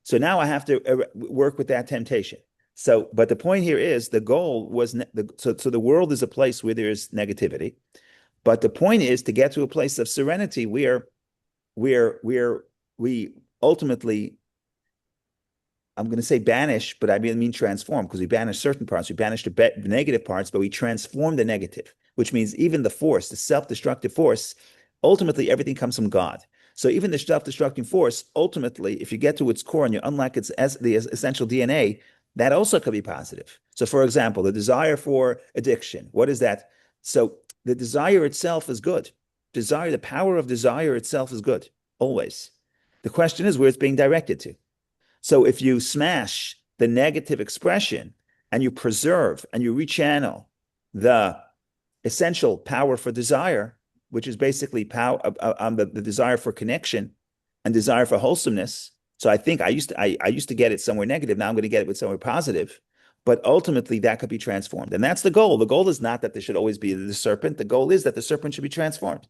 So now I have to work with that temptation. So, but the point here is the goal was so the world is a place where there is negativity, but the point is to get to a place of serenity where we ultimately, I'm going to say banish, but I mean transform, because we banish certain parts. We banish the negative parts, but we transform the negative, which means even the force, the self-destructive force, ultimately everything comes from God. So even the self-destructing force, ultimately, if you get to its core and you unlock the essential DNA, that also could be positive. So for example, the desire for addiction, what is that? So the desire itself is good. The power of desire itself is good, always. The question is where it's being directed to. So if you smash the negative expression and you preserve and you rechannel the essential power for desire, which is basically the desire for connection and desire for wholesomeness. So I think I used to get it somewhere negative. Now I'm going to get it with somewhere positive. But ultimately, that could be transformed. And that's the goal. The goal is not that there should always be the serpent. The goal is that the serpent should be transformed.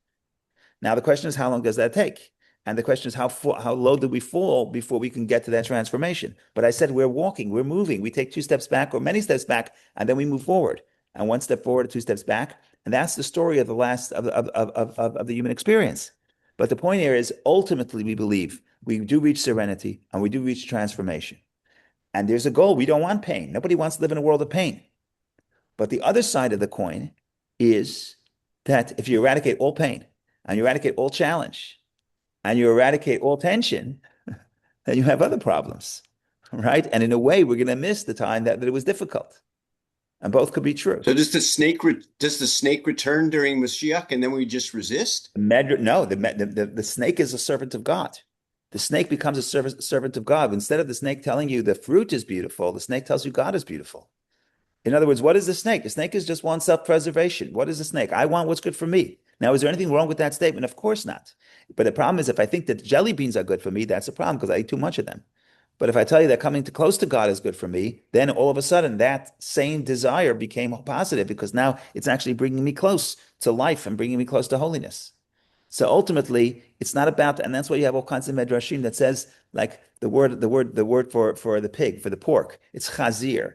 Now, the question is, how long does that take? And the question is, how low do we fall before we can get to that transformation? But I said, we're walking, we're moving. We take 2 steps back or many steps back, and then we move forward. And 1 step forward, 2 steps back. And that's the story of the human experience. But the point here is, ultimately, we believe we do reach serenity and we do reach transformation. And there's a goal. We don't want pain. Nobody wants to live in a world of pain. But the other side of the coin is that if you eradicate all pain and you eradicate all challenge and you eradicate all tension, then you have other problems, right? And in a way, we're going to miss the time that it was difficult. And both could be true. So does the snake return during Mashiach and then we just resist? No, the snake is a servant of God. The snake becomes a servant of God. Instead of the snake telling you the fruit is beautiful, the snake tells you God is beautiful. In other words, what is the snake? The snake is just one self-preservation. What is the snake? I want what's good for me. Now, is there anything wrong with that statement? Of course not. But the problem is if I think that jelly beans are good for me, that's a problem because I eat too much of them. But if I tell you that coming too close to God is good for me, then all of a sudden that same desire became positive because now it's actually bringing me close to life and bringing me close to holiness. So ultimately, it's not about, and that's why you have all kinds of medrashim that says, like the word for the pig, for the pork, it's chazir.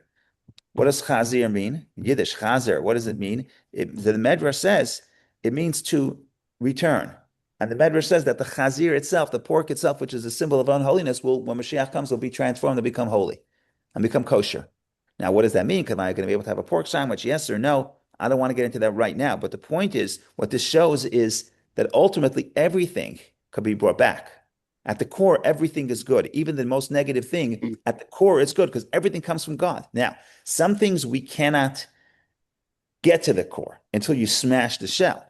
What does chazir mean? In Yiddish, chazer. What does it mean? The Medrash says it means to return. And the Medrash says that the chazir itself, the pork itself, which is a symbol of unholiness, when Mashiach comes, will be transformed and become holy and become kosher. Now, what does that mean? Am I going to be able to have a pork sandwich? Yes or no? I don't want to get into that right now. But the point is, what this shows is that ultimately everything could be brought back. At the core, everything is good. Even the most negative thing, at the core, it's good because everything comes from God. Now, some things we cannot get to the core until you smash the shell.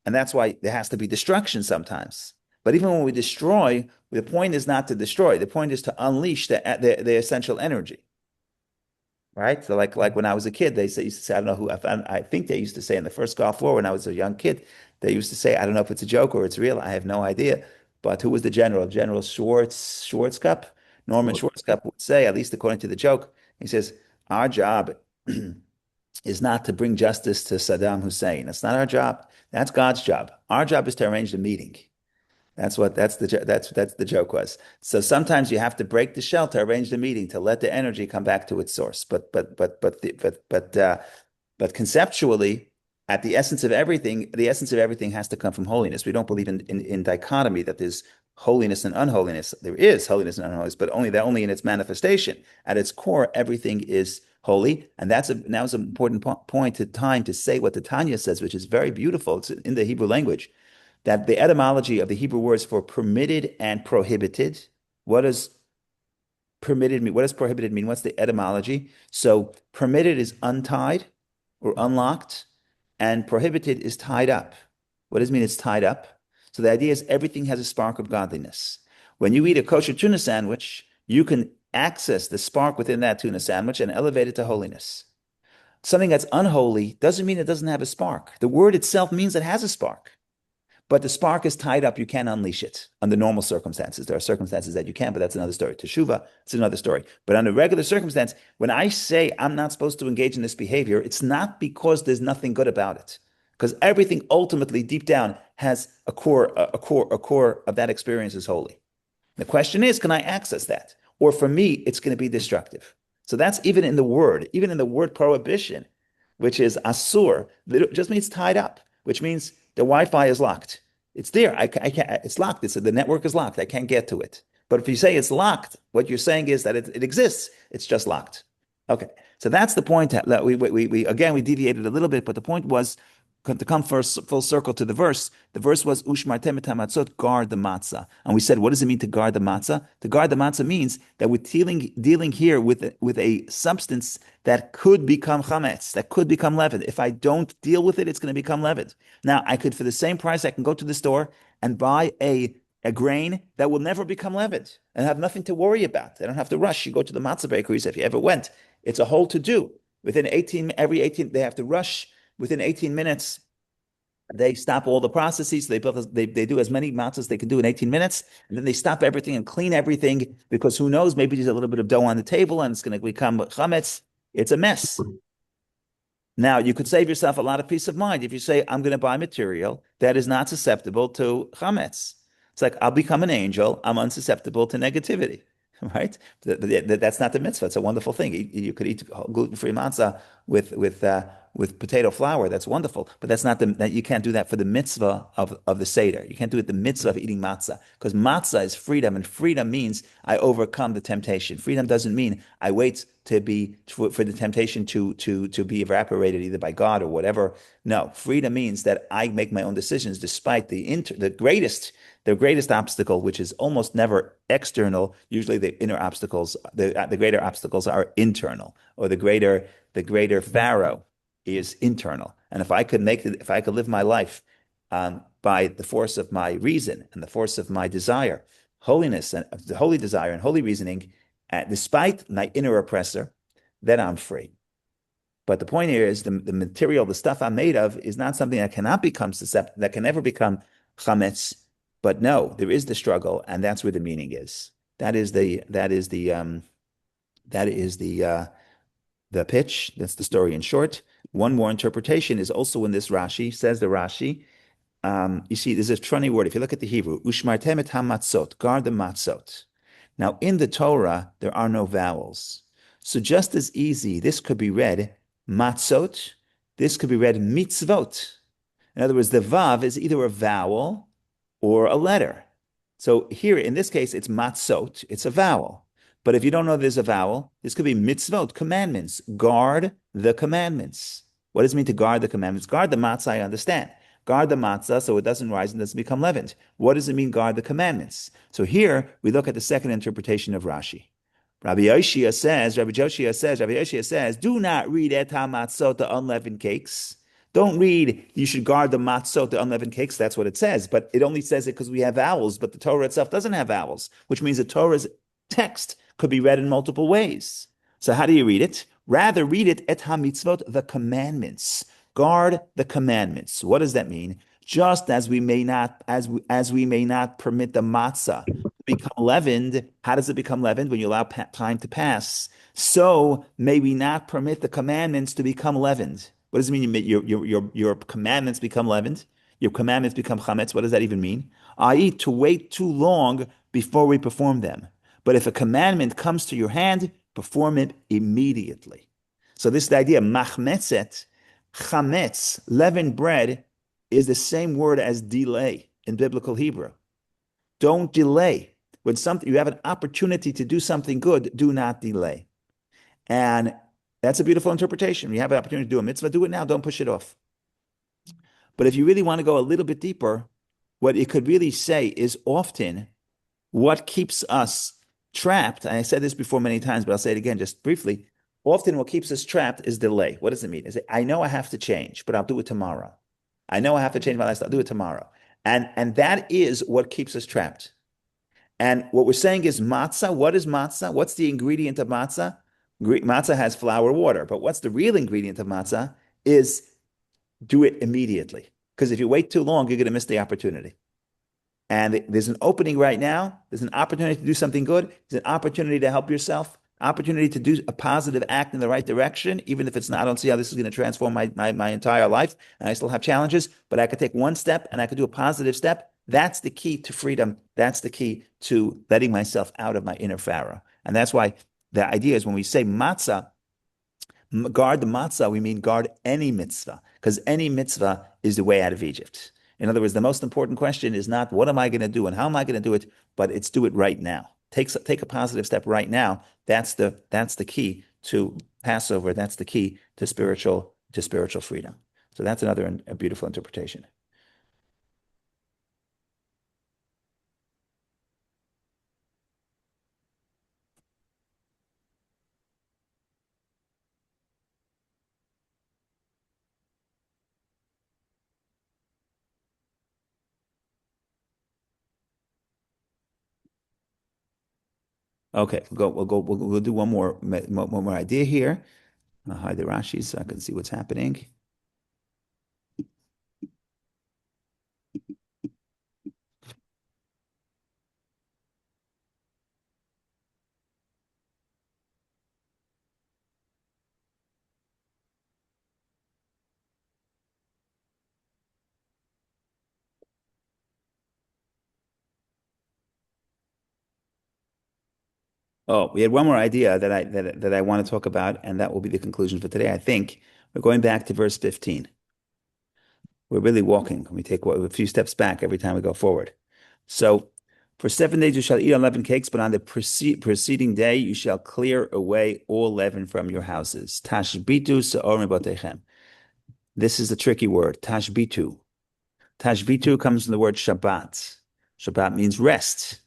And that's why there has to be destruction sometimes. But even when we destroy, the point is not to destroy. The point is to unleash the essential energy. right? So like when I was a kid, used to say, I don't know who, I think they used to say in the first Gulf War when I was a young kid, they used to say, I don't know if it's a joke or it's real, I have no idea. But who was the general? General Schwarzkopf, Norman Sure. Schwarzkopf would say, at least according to the joke, he says, our job is not to bring justice to Saddam Hussein. That's not our job. That's God's job. Our job is to arrange the meeting. That's the joke was. So sometimes you have to break the shell to arrange the meeting to let the energy come back to its source. But conceptually, at the essence of everything has to come from holiness. We don't believe in dichotomy that there's holiness and unholiness. There is holiness and unholiness, but only in its manifestation. At its core, everything is holy, and now is an important point to time to say what the Tanya says, which is very beautiful. It's in the Hebrew language that the etymology of the Hebrew words for permitted and prohibited, what does permitted mean? What does prohibited mean? What's the etymology? So permitted is untied or unlocked, and prohibited is tied up. What does it mean it's tied up? So the idea is everything has a spark of godliness. When you eat a kosher tuna sandwich, you can access the spark within that tuna sandwich and elevate it to holiness. Something that's unholy doesn't mean it doesn't have a spark. The word itself means it has a spark. But the spark is tied up. You can't unleash it under normal circumstances. There are circumstances that you can, but that's another story. Teshuvah, it's another story. But under regular circumstance, when I say I'm not supposed to engage in this behavior, it's not because there's nothing good about it. Because everything ultimately, deep down, has a core of that experience is holy. The question is, can I access that? Or for me, it's going to be destructive. So that's even in the word prohibition, which is asur, it just means tied up, which means the Wi-Fi is locked. It's there. I can't, it's locked. The network is locked. I can't get to it. But if you say it's locked, what you're saying is that it exists. It's just locked. Okay. So that's the point that we deviated a little bit, but the point was to come first full circle to the verse. The verse was Ushmartem et hamatzot, guard the matzah. And we said, what does it mean to guard the matzah? To guard the matzah means that we're dealing here with a substance that could become chametz, that could become leavened. If I don't deal with it, it's going to become leavened. Now, I could, for the same price, I can go to the store and buy a grain that will never become leavened and have nothing to worry about. I don't have to rush. You go to the matzah bakeries, if you ever went, it's a whole to do. Every 18, they have to rush. Within 18 minutes, they stop all the processes. They do as many matzahs as they can do in 18 minutes, and then they stop everything and clean everything because who knows, maybe there's a little bit of dough on the table and it's going to become chametz. It's a mess. Now, you could save yourself a lot of peace of mind if you say, I'm going to buy material that is not susceptible to chametz. It's like, I'll become an angel. I'm unsusceptible to negativity, right? That's not the mitzvah. It's a wonderful thing. You could eat gluten-free matzah with potato flour. That's wonderful. But that's not that you can't do that for the mitzvah of the Seder. You can't do it the mitzvah of eating matzah because matzah is freedom, and freedom means I overcome the temptation. Freedom doesn't mean I wait for the temptation to be evaporated either by God or whatever. No, freedom means that I make my own decisions despite the greatest obstacle, which is almost never external. Usually the inner obstacles, the greater obstacles are internal, or the greater Pharaoh is internal. And if I could live my life by the force of my reason and the force of my desire, holiness and the holy desire and holy reasoning, despite my inner oppressor, then I'm free. But the point here is the material, the stuff I'm made of, is not something that cannot become susceptible, that can never become chametz. But no, there is the struggle, and that's where the meaning is. That is the pitch. That's the story in short. One more interpretation is also in this Rashi. Says the Rashi. You see, there's a funny word. If you look at the Hebrew, ushmartem et hamatzot, guard the matzot. Now, in the Torah, there are no vowels. So just as easy, this could be read matzot. This could be read mitzvot. In other words, the vav is either a vowel or a letter. So here, in this case, it's matzot. It's a vowel. But if you don't know there's a vowel, this could be mitzvot, commandments. Guard the commandments. What does it mean to guard the commandments? Guard the matzah, I understand. Guard the matzah so it doesn't rise and doesn't become leavened. What does it mean, guard the commandments? So here, we look at the second interpretation of Rashi. Rabbi Yoshia says, do not read et ha-matzot, the unleavened cakes. Don't read, you should guard the matzot, the unleavened cakes. That's what it says. But it only says it because we have vowels, but the Torah itself doesn't have vowels, which means the Torah's text could be read in multiple ways. So how do you read it? Rather, read it et ha-mitzvot, the commandments. Guard the commandments. What does that mean? Just as we may not, as we may not permit the matzah to become leavened. How does it become leavened? When you allow time to pass. So may we not permit the commandments to become leavened. What does it mean? Your commandments become leavened. Your commandments become chametz. What does that even mean? I.e., to wait too long before we perform them. But if a commandment comes to your hand, perform it immediately. So this is the idea, machmetzet, chametz, leavened bread, is the same word as delay in biblical Hebrew. Don't delay. When you have an opportunity to do something good, do not delay. And that's a beautiful interpretation. You have an opportunity to do a mitzvah, do it now, don't push it off. But if you really want to go a little bit deeper, what it could really say is often what keeps us trapped, and I said this before many times, but I'll say it again just briefly. Often what keeps us trapped is delay. What does it mean? I know I have to change, but I'll do it tomorrow. I know I have to change my lifestyle, I'll do it tomorrow. And that is what keeps us trapped. And what we're saying is matzah. What is matzah? What's the ingredient of matzah? Matzah has flour, water, but what's the real ingredient of matzah is do it immediately. Because if you wait too long, you're going to miss the opportunity. And there's an opening right now. There's an opportunity to do something good. There's an opportunity to help yourself, opportunity to do a positive act in the right direction, even if it's not, I don't see how this is going to transform my entire life. And I still have challenges, but I could take one step and I could do a positive step. That's the key to freedom. That's the key to letting myself out of my inner Pharaoh. And that's why the idea is when we say matzah, guard the matzah, we mean guard any mitzvah, because any mitzvah is the way out of Egypt. In other words, the most important question is not what am I going to do and how am I going to do it, but it's do it right now. Take a positive step right now. That's the key to Passover. That's the key to spiritual freedom. So that's another a beautiful interpretation. Okay, we'll do one more idea here. I'll hide the Rashi so I can see what's happening. Oh, we had one more idea that I want to talk about, and that will be the conclusion for today. I think we're going back to verse 15. We're really walking. We take a few steps back every time we go forward. So, for 7 days you shall eat unleavened cakes, but on the preceding day you shall clear away all leaven from your houses. Tashbitu se'or mibotechem. This is the tricky word. Tashbitu. Tashbitu comes from the word Shabbat. Shabbat means rest.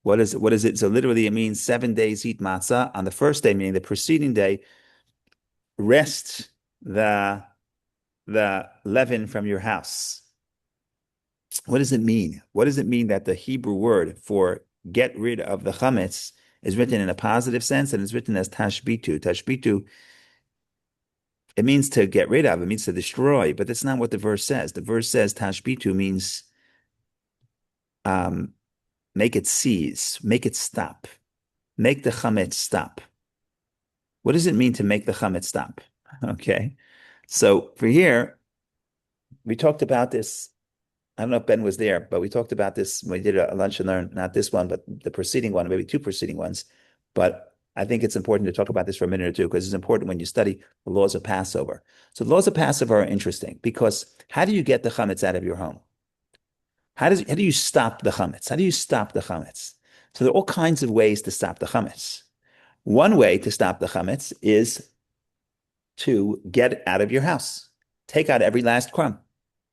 What is it? So literally it means 7 days eat matzah. On the first day, meaning the preceding day, rest the leaven from your house. What does it mean? What does it mean that the Hebrew word for get rid of the chametz is written in a positive sense and it's written as tashbitu? Tashbitu, it means to get rid of, it means to destroy, but that's not what the verse says. The verse says tashbitu means make it cease, make it stop, make the chametz stop. What does it mean to make the chametz stop? Okay. So for here, we talked about this. I don't know if Ben was there, but we talked about this when we did a lunch and learn, not this one, but the preceding one, maybe two preceding ones. But I think it's important to talk about this for a minute or two because it's important when you study the laws of Passover. So the laws of Passover are interesting because how do you get the chametz out of your home? How do you stop the chametz? How do you stop the chametz? So there are all kinds of ways to stop the chametz. One way to stop the chametz is to get it out of your house. Take out every last crumb.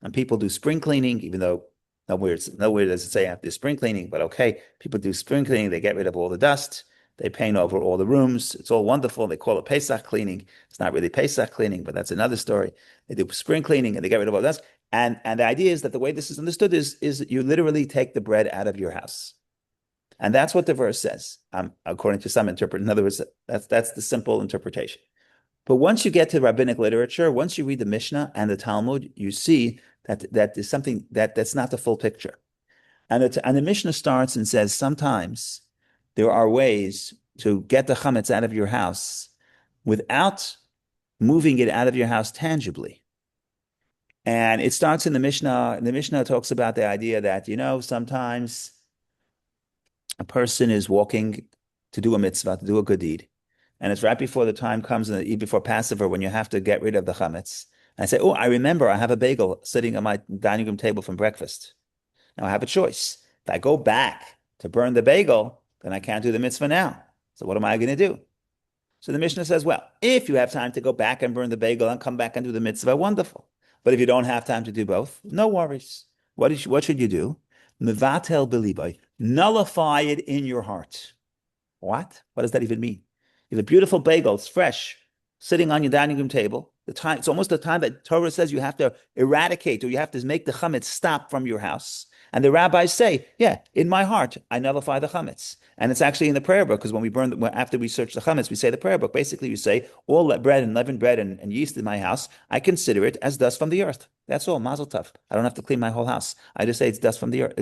And people do spring cleaning, even though nowhere does it say after spring cleaning, but okay, people do spring cleaning. They get rid of all the dust. They paint over all the rooms. It's all wonderful. They call it Pesach cleaning. It's not really Pesach cleaning, but that's another story. They do spring cleaning and they get rid of all the dust. And the idea is that the way this is understood is you literally take the bread out of your house. And that's what the verse says, according to some interpreters. In other words, that's the simple interpretation. But once you get to rabbinic literature, once you read the Mishnah and the Talmud, you see that is something that's not the full picture. And the Mishnah starts and says sometimes there are ways to get the chametz out of your house without moving it out of your house tangibly. And it starts in the Mishnah. And the Mishnah talks about the idea that, sometimes a person is walking to do a mitzvah, to do a good deed. And it's right before the time comes, before Passover, when you have to get rid of the chametz. And I say, oh, I remember I have a bagel sitting on my dining room table from breakfast. Now I have a choice. If I go back to burn the bagel, then I can't do the mitzvah now. So what am I going to do? So the Mishnah says, well, if you have time to go back and burn the bagel and come back and do the mitzvah, wonderful. But if you don't have time to do both, no worries. What should you do? Mevatel belibai. Nullify it in your heart. What? What does that even mean? You have a beautiful bagel, it's fresh, sitting on your dining room table. It's almost the time that Torah says you have to eradicate or you have to make the chametz stop from your house. And the rabbis say, yeah, in my heart, I nullify the chametz. And it's actually in the prayer book, because after we search the chametz, we say the prayer book. Basically, you say, all bread and leavened bread and yeast in my house, I consider it as dust from the earth. That's all, mazel tov. I don't have to clean my whole house. I just say it's dust from the earth.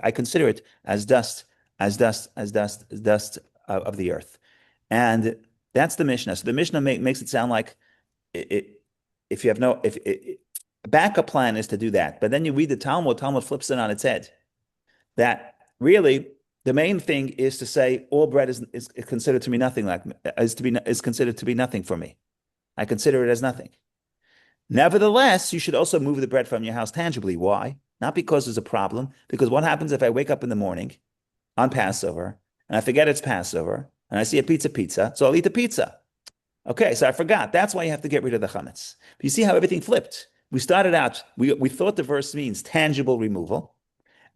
I consider it as dust of the earth. And that's the Mishnah. So the Mishnah makes it sound like if you have a backup plan is to do that. But then you read the Talmud, Talmud flips it on its head. That really the main thing is to say all bread is considered to be nothing is considered to be nothing for me. I consider it as nothing. Nevertheless, you should also move the bread from your house tangibly. Why? Not because there's a problem, because what happens if I wake up in the morning on Passover and I forget it's Passover and I see a pizza, so I'll eat the pizza. Okay, so I forgot. That's why you have to get rid of the chametz. But you see how everything flipped. We started out, we thought the verse means tangible removal.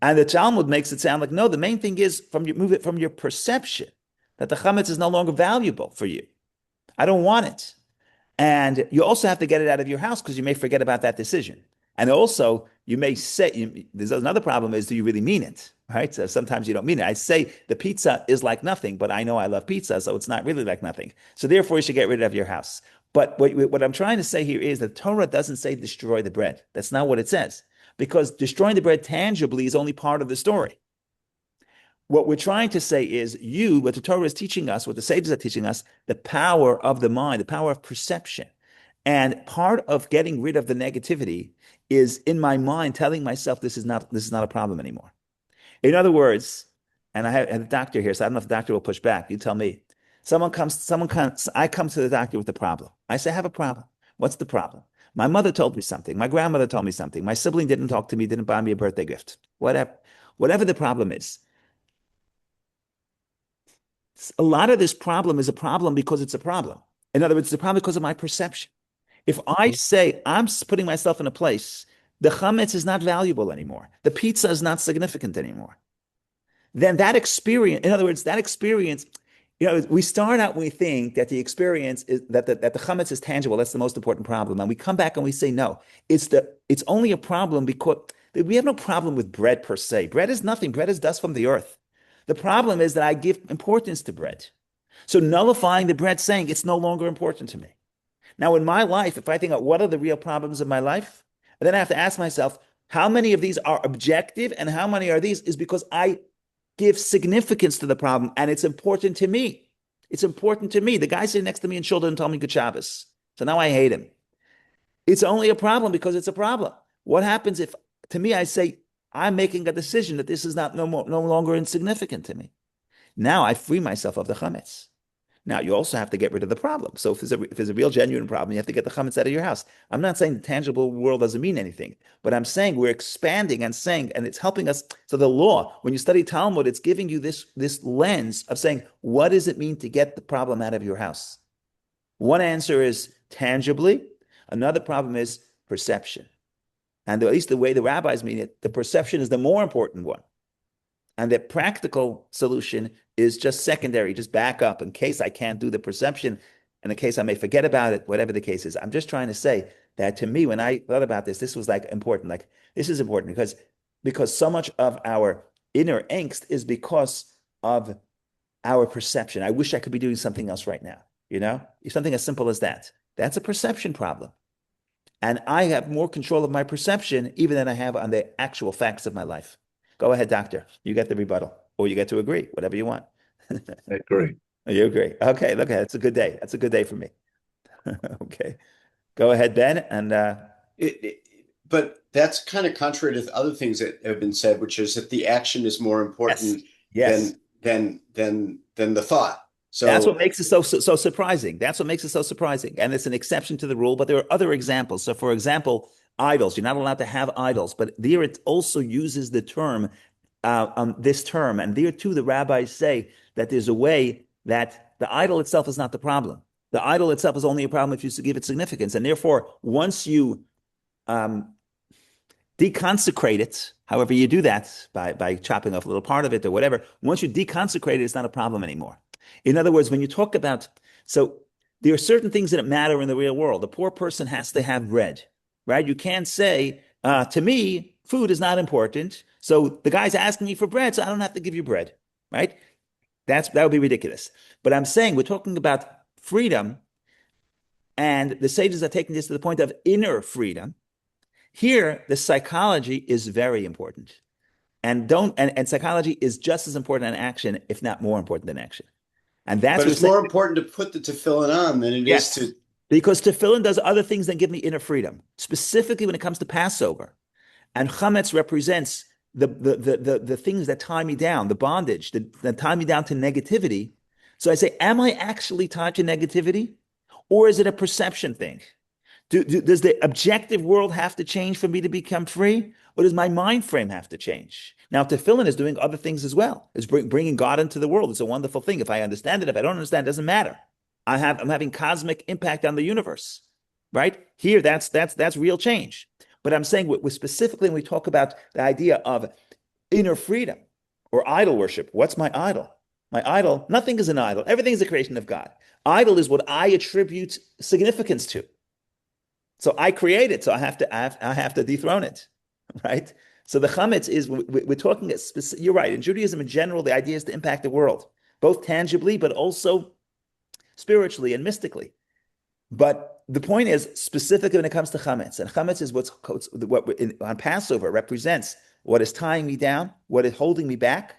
And the Talmud makes it sound like, no, the main thing is move it from your perception that the chametz is no longer valuable for you. I don't want it. And you also have to get it out of your house because you may forget about that decision. And also, you may say, there's another problem is, do you really mean it? Right? So sometimes you don't mean it. I say the pizza is like nothing, but I know I love pizza, so it's not really like nothing. So therefore, you should get rid of your house. But what I'm trying to say here is that Torah doesn't say destroy the bread. That's not what it says. Because destroying the bread tangibly is only part of the story. What we're trying to say is what the Torah is teaching us, what the sages are teaching us, the power of the mind, the power of perception. And part of getting rid of the negativity is in my mind telling myself this is not a problem anymore. In other words, and I have a doctor here, so I don't know if the doctor will push back. You tell me. I come to the doctor with a problem. I say, I have a problem. What's the problem? My mother told me something. My grandmother told me something. My sibling didn't talk to me, didn't buy me a birthday gift. Whatever the problem is. A lot of this problem is a problem because it's a problem. In other words, it's a problem because of my perception. If I say I'm putting myself in a place, the chametz is not valuable anymore. The pizza is not significant anymore. Then that experience, in other words, we start out, we think that the experience is that the chametz is tangible. That's the most important problem. And we come back and we say, no, it's only a problem because we have no problem with bread per se. Bread is nothing. Bread is dust from the earth. The problem is that I give importance to bread. So nullifying the bread, saying it's no longer important to me. Now, in my life, if I think of what are the real problems of my life, then I have to ask myself, how many of these are objective and how many are these is because I give significance to the problem and it's important to me. It's important to me. The guy sitting next to me in shul didn't tell me good Shabbos. So now I hate him. It's only a problem because it's a problem. What happens if, to me, I say, I'm making a decision that this is no longer insignificant to me. Now I free myself of the chametz. Now, you also have to get rid of the problem. So if there's a real genuine problem, you have to get the chametz out of your house. I'm not saying the tangible world doesn't mean anything, but I'm saying we're expanding and saying, and it's helping us. So the law, when you study Talmud, it's giving you this lens of saying, what does it mean to get the problem out of your house? One answer is tangibly. Another problem is perception. And at least the way the rabbis mean it, the perception is the more important one. And the practical solution is just secondary, just back up in case I can't do the perception, in case I may forget about it, whatever the case is. I'm just trying to say that to me, when I thought about this was like important. Like this is important because so much of our inner angst is because of our perception. I wish I could be doing something else right now, something as simple as that. That's a perception problem. And I have more control of my perception even than I have on the actual facts of my life. Go ahead, doctor. You get the rebuttal, or you get to agree, whatever you want. I agree. You agree. Okay, look, that's a good day. That's a good day for me. Okay. Go ahead, Ben. And It, it- but that's kind of contrary to other things that have been said, which is that the action is more yes, important yes. than the thought. That's what So makes it so surprising. That's what makes it so surprising. And it's an exception to the rule, but there are other examples. So, for example, idols. You're not allowed to have idols, but there it also uses the term, this term. And there too, the rabbis say that there's a way that the idol itself is not the problem. The idol itself is only a problem if you give it significance. And therefore, once you um, deconsecrate it, however you do that, by chopping off a little part of it or whatever, once you deconsecrate it, it's not a problem anymore. In other words, when you talk about, so there are certain things that matter in the real world. The poor person has to have bread, right? You can't say, to me, food is not important. So the guy's asking me for bread, so I don't have to give you bread, right? That would be ridiculous. But I'm saying we're talking about freedom, and the sages are taking this to the point of inner freedom. Here, the psychology is very important. And psychology is just as important in action, if not more important than action. And that's but what we're it's saying. more important to put the tefillin on than it is Yes, to. because tefillin does other things than give me inner freedom, specifically when it comes to Passover. And chametz represents the things that tie me down, the bondage, that tie me down to negativity. So I say, am I actually tied to negativity? Or is it a perception thing? Does the objective world have to change for me to become free? Or does my mind frame have to change? Now, tefillin is doing other things as well. It's bringing God into the world. It's a wonderful thing. If I understand it, if I don't understand, it doesn't matter. I'm having cosmic impact on the universe, right? Here, that's real change. But I'm saying we're specifically when we talk about the idea of inner freedom or idol worship. What's my idol? My idol, nothing is an idol. Everything is a creation of God. Idol is what I attribute significance to. So I create it, so I have to dethrone it, right? So the chametz is we're talking. You're right. In Judaism in general, the idea is to impact the world, both tangibly but also spiritually and mystically. But the point is specifically when it comes to chametz, and chametz is on Passover represents what is tying me down, what is holding me back.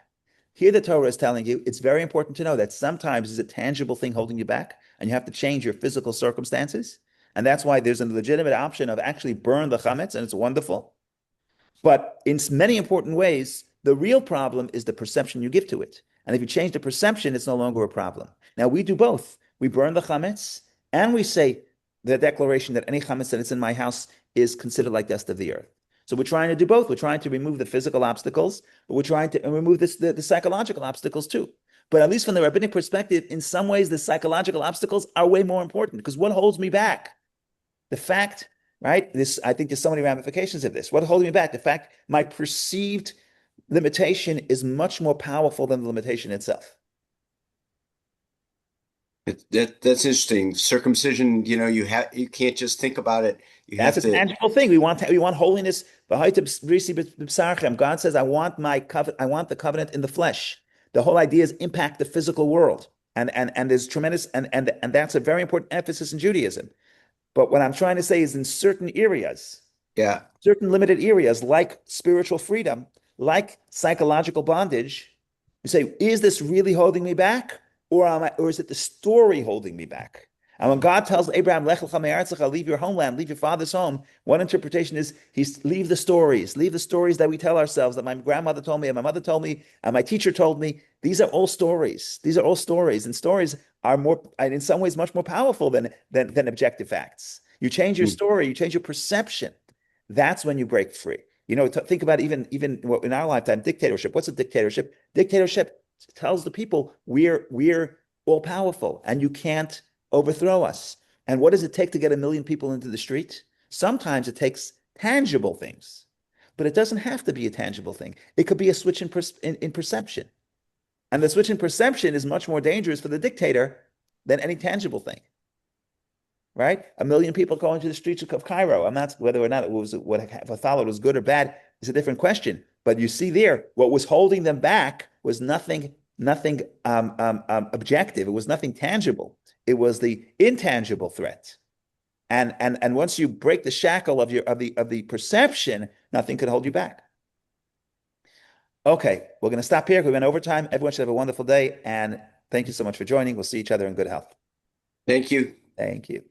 Here, the Torah is telling you it's very important to know that sometimes it's a tangible thing holding you back, and you have to change your physical circumstances. And that's why there's a legitimate option of actually burn the chametz, and it's wonderful. But in many important ways, the real problem is the perception you give to it. And if you change the perception, it's no longer a problem. Now, we do both. We burn the chametz, and we say the declaration that any chametz that is in my house is considered like dust of the earth. So we're trying to do both. We're trying to remove the physical obstacles, but we're trying to remove the psychological obstacles too. But at least from the rabbinic perspective, in some ways, the psychological obstacles are way more important because what holds me back? The fact, right? I think there's so many ramifications of this. What holds me back? The fact my perceived limitation is much more powerful than the limitation itself. That's interesting. Circumcision, you can't just think about it. You That's have a to. tangible thing. We want holiness. God says, I want the covenant in the flesh. The whole idea is impact the physical world. And there's tremendous and that's a very important emphasis in Judaism. But what I'm trying to say is in certain areas, Yeah. certain limited areas like spiritual freedom, like psychological bondage, you say, is this really holding me back? Or is it the story holding me back? And when God tells Abraham, Lech lecha me'aretzecha, leave your homeland, leave your father's home, one interpretation is leave the stories that we tell ourselves, that my grandmother told me, and my mother told me, and my teacher told me. These are all stories. These are all stories, and stories are more, and in some ways, much more powerful than objective facts. You change your story, you change your perception. That's when you break free. Think about even in our lifetime, dictatorship. What's a dictatorship? Dictatorship tells the people we're all powerful and you can't overthrow us. And what does it take to get 1 million people into the street? Sometimes it takes tangible things, but it doesn't have to be a tangible thing. It could be a switch in perception. And the switch in perception is much more dangerous for the dictator than any tangible thing. Right? 1 million people going to the streets of Cairo. I'm not whether or not it was what followed was good or bad is a different question. But you see there, what was holding them back was nothing objective. It was nothing tangible. It was the intangible threat. And once you break the shackle of the perception, nothing can hold you back. Okay, we're going to stop here. We went over time. Everyone should have a wonderful day, and thank you so much for joining. We'll see each other in good health. Thank you. Thank you.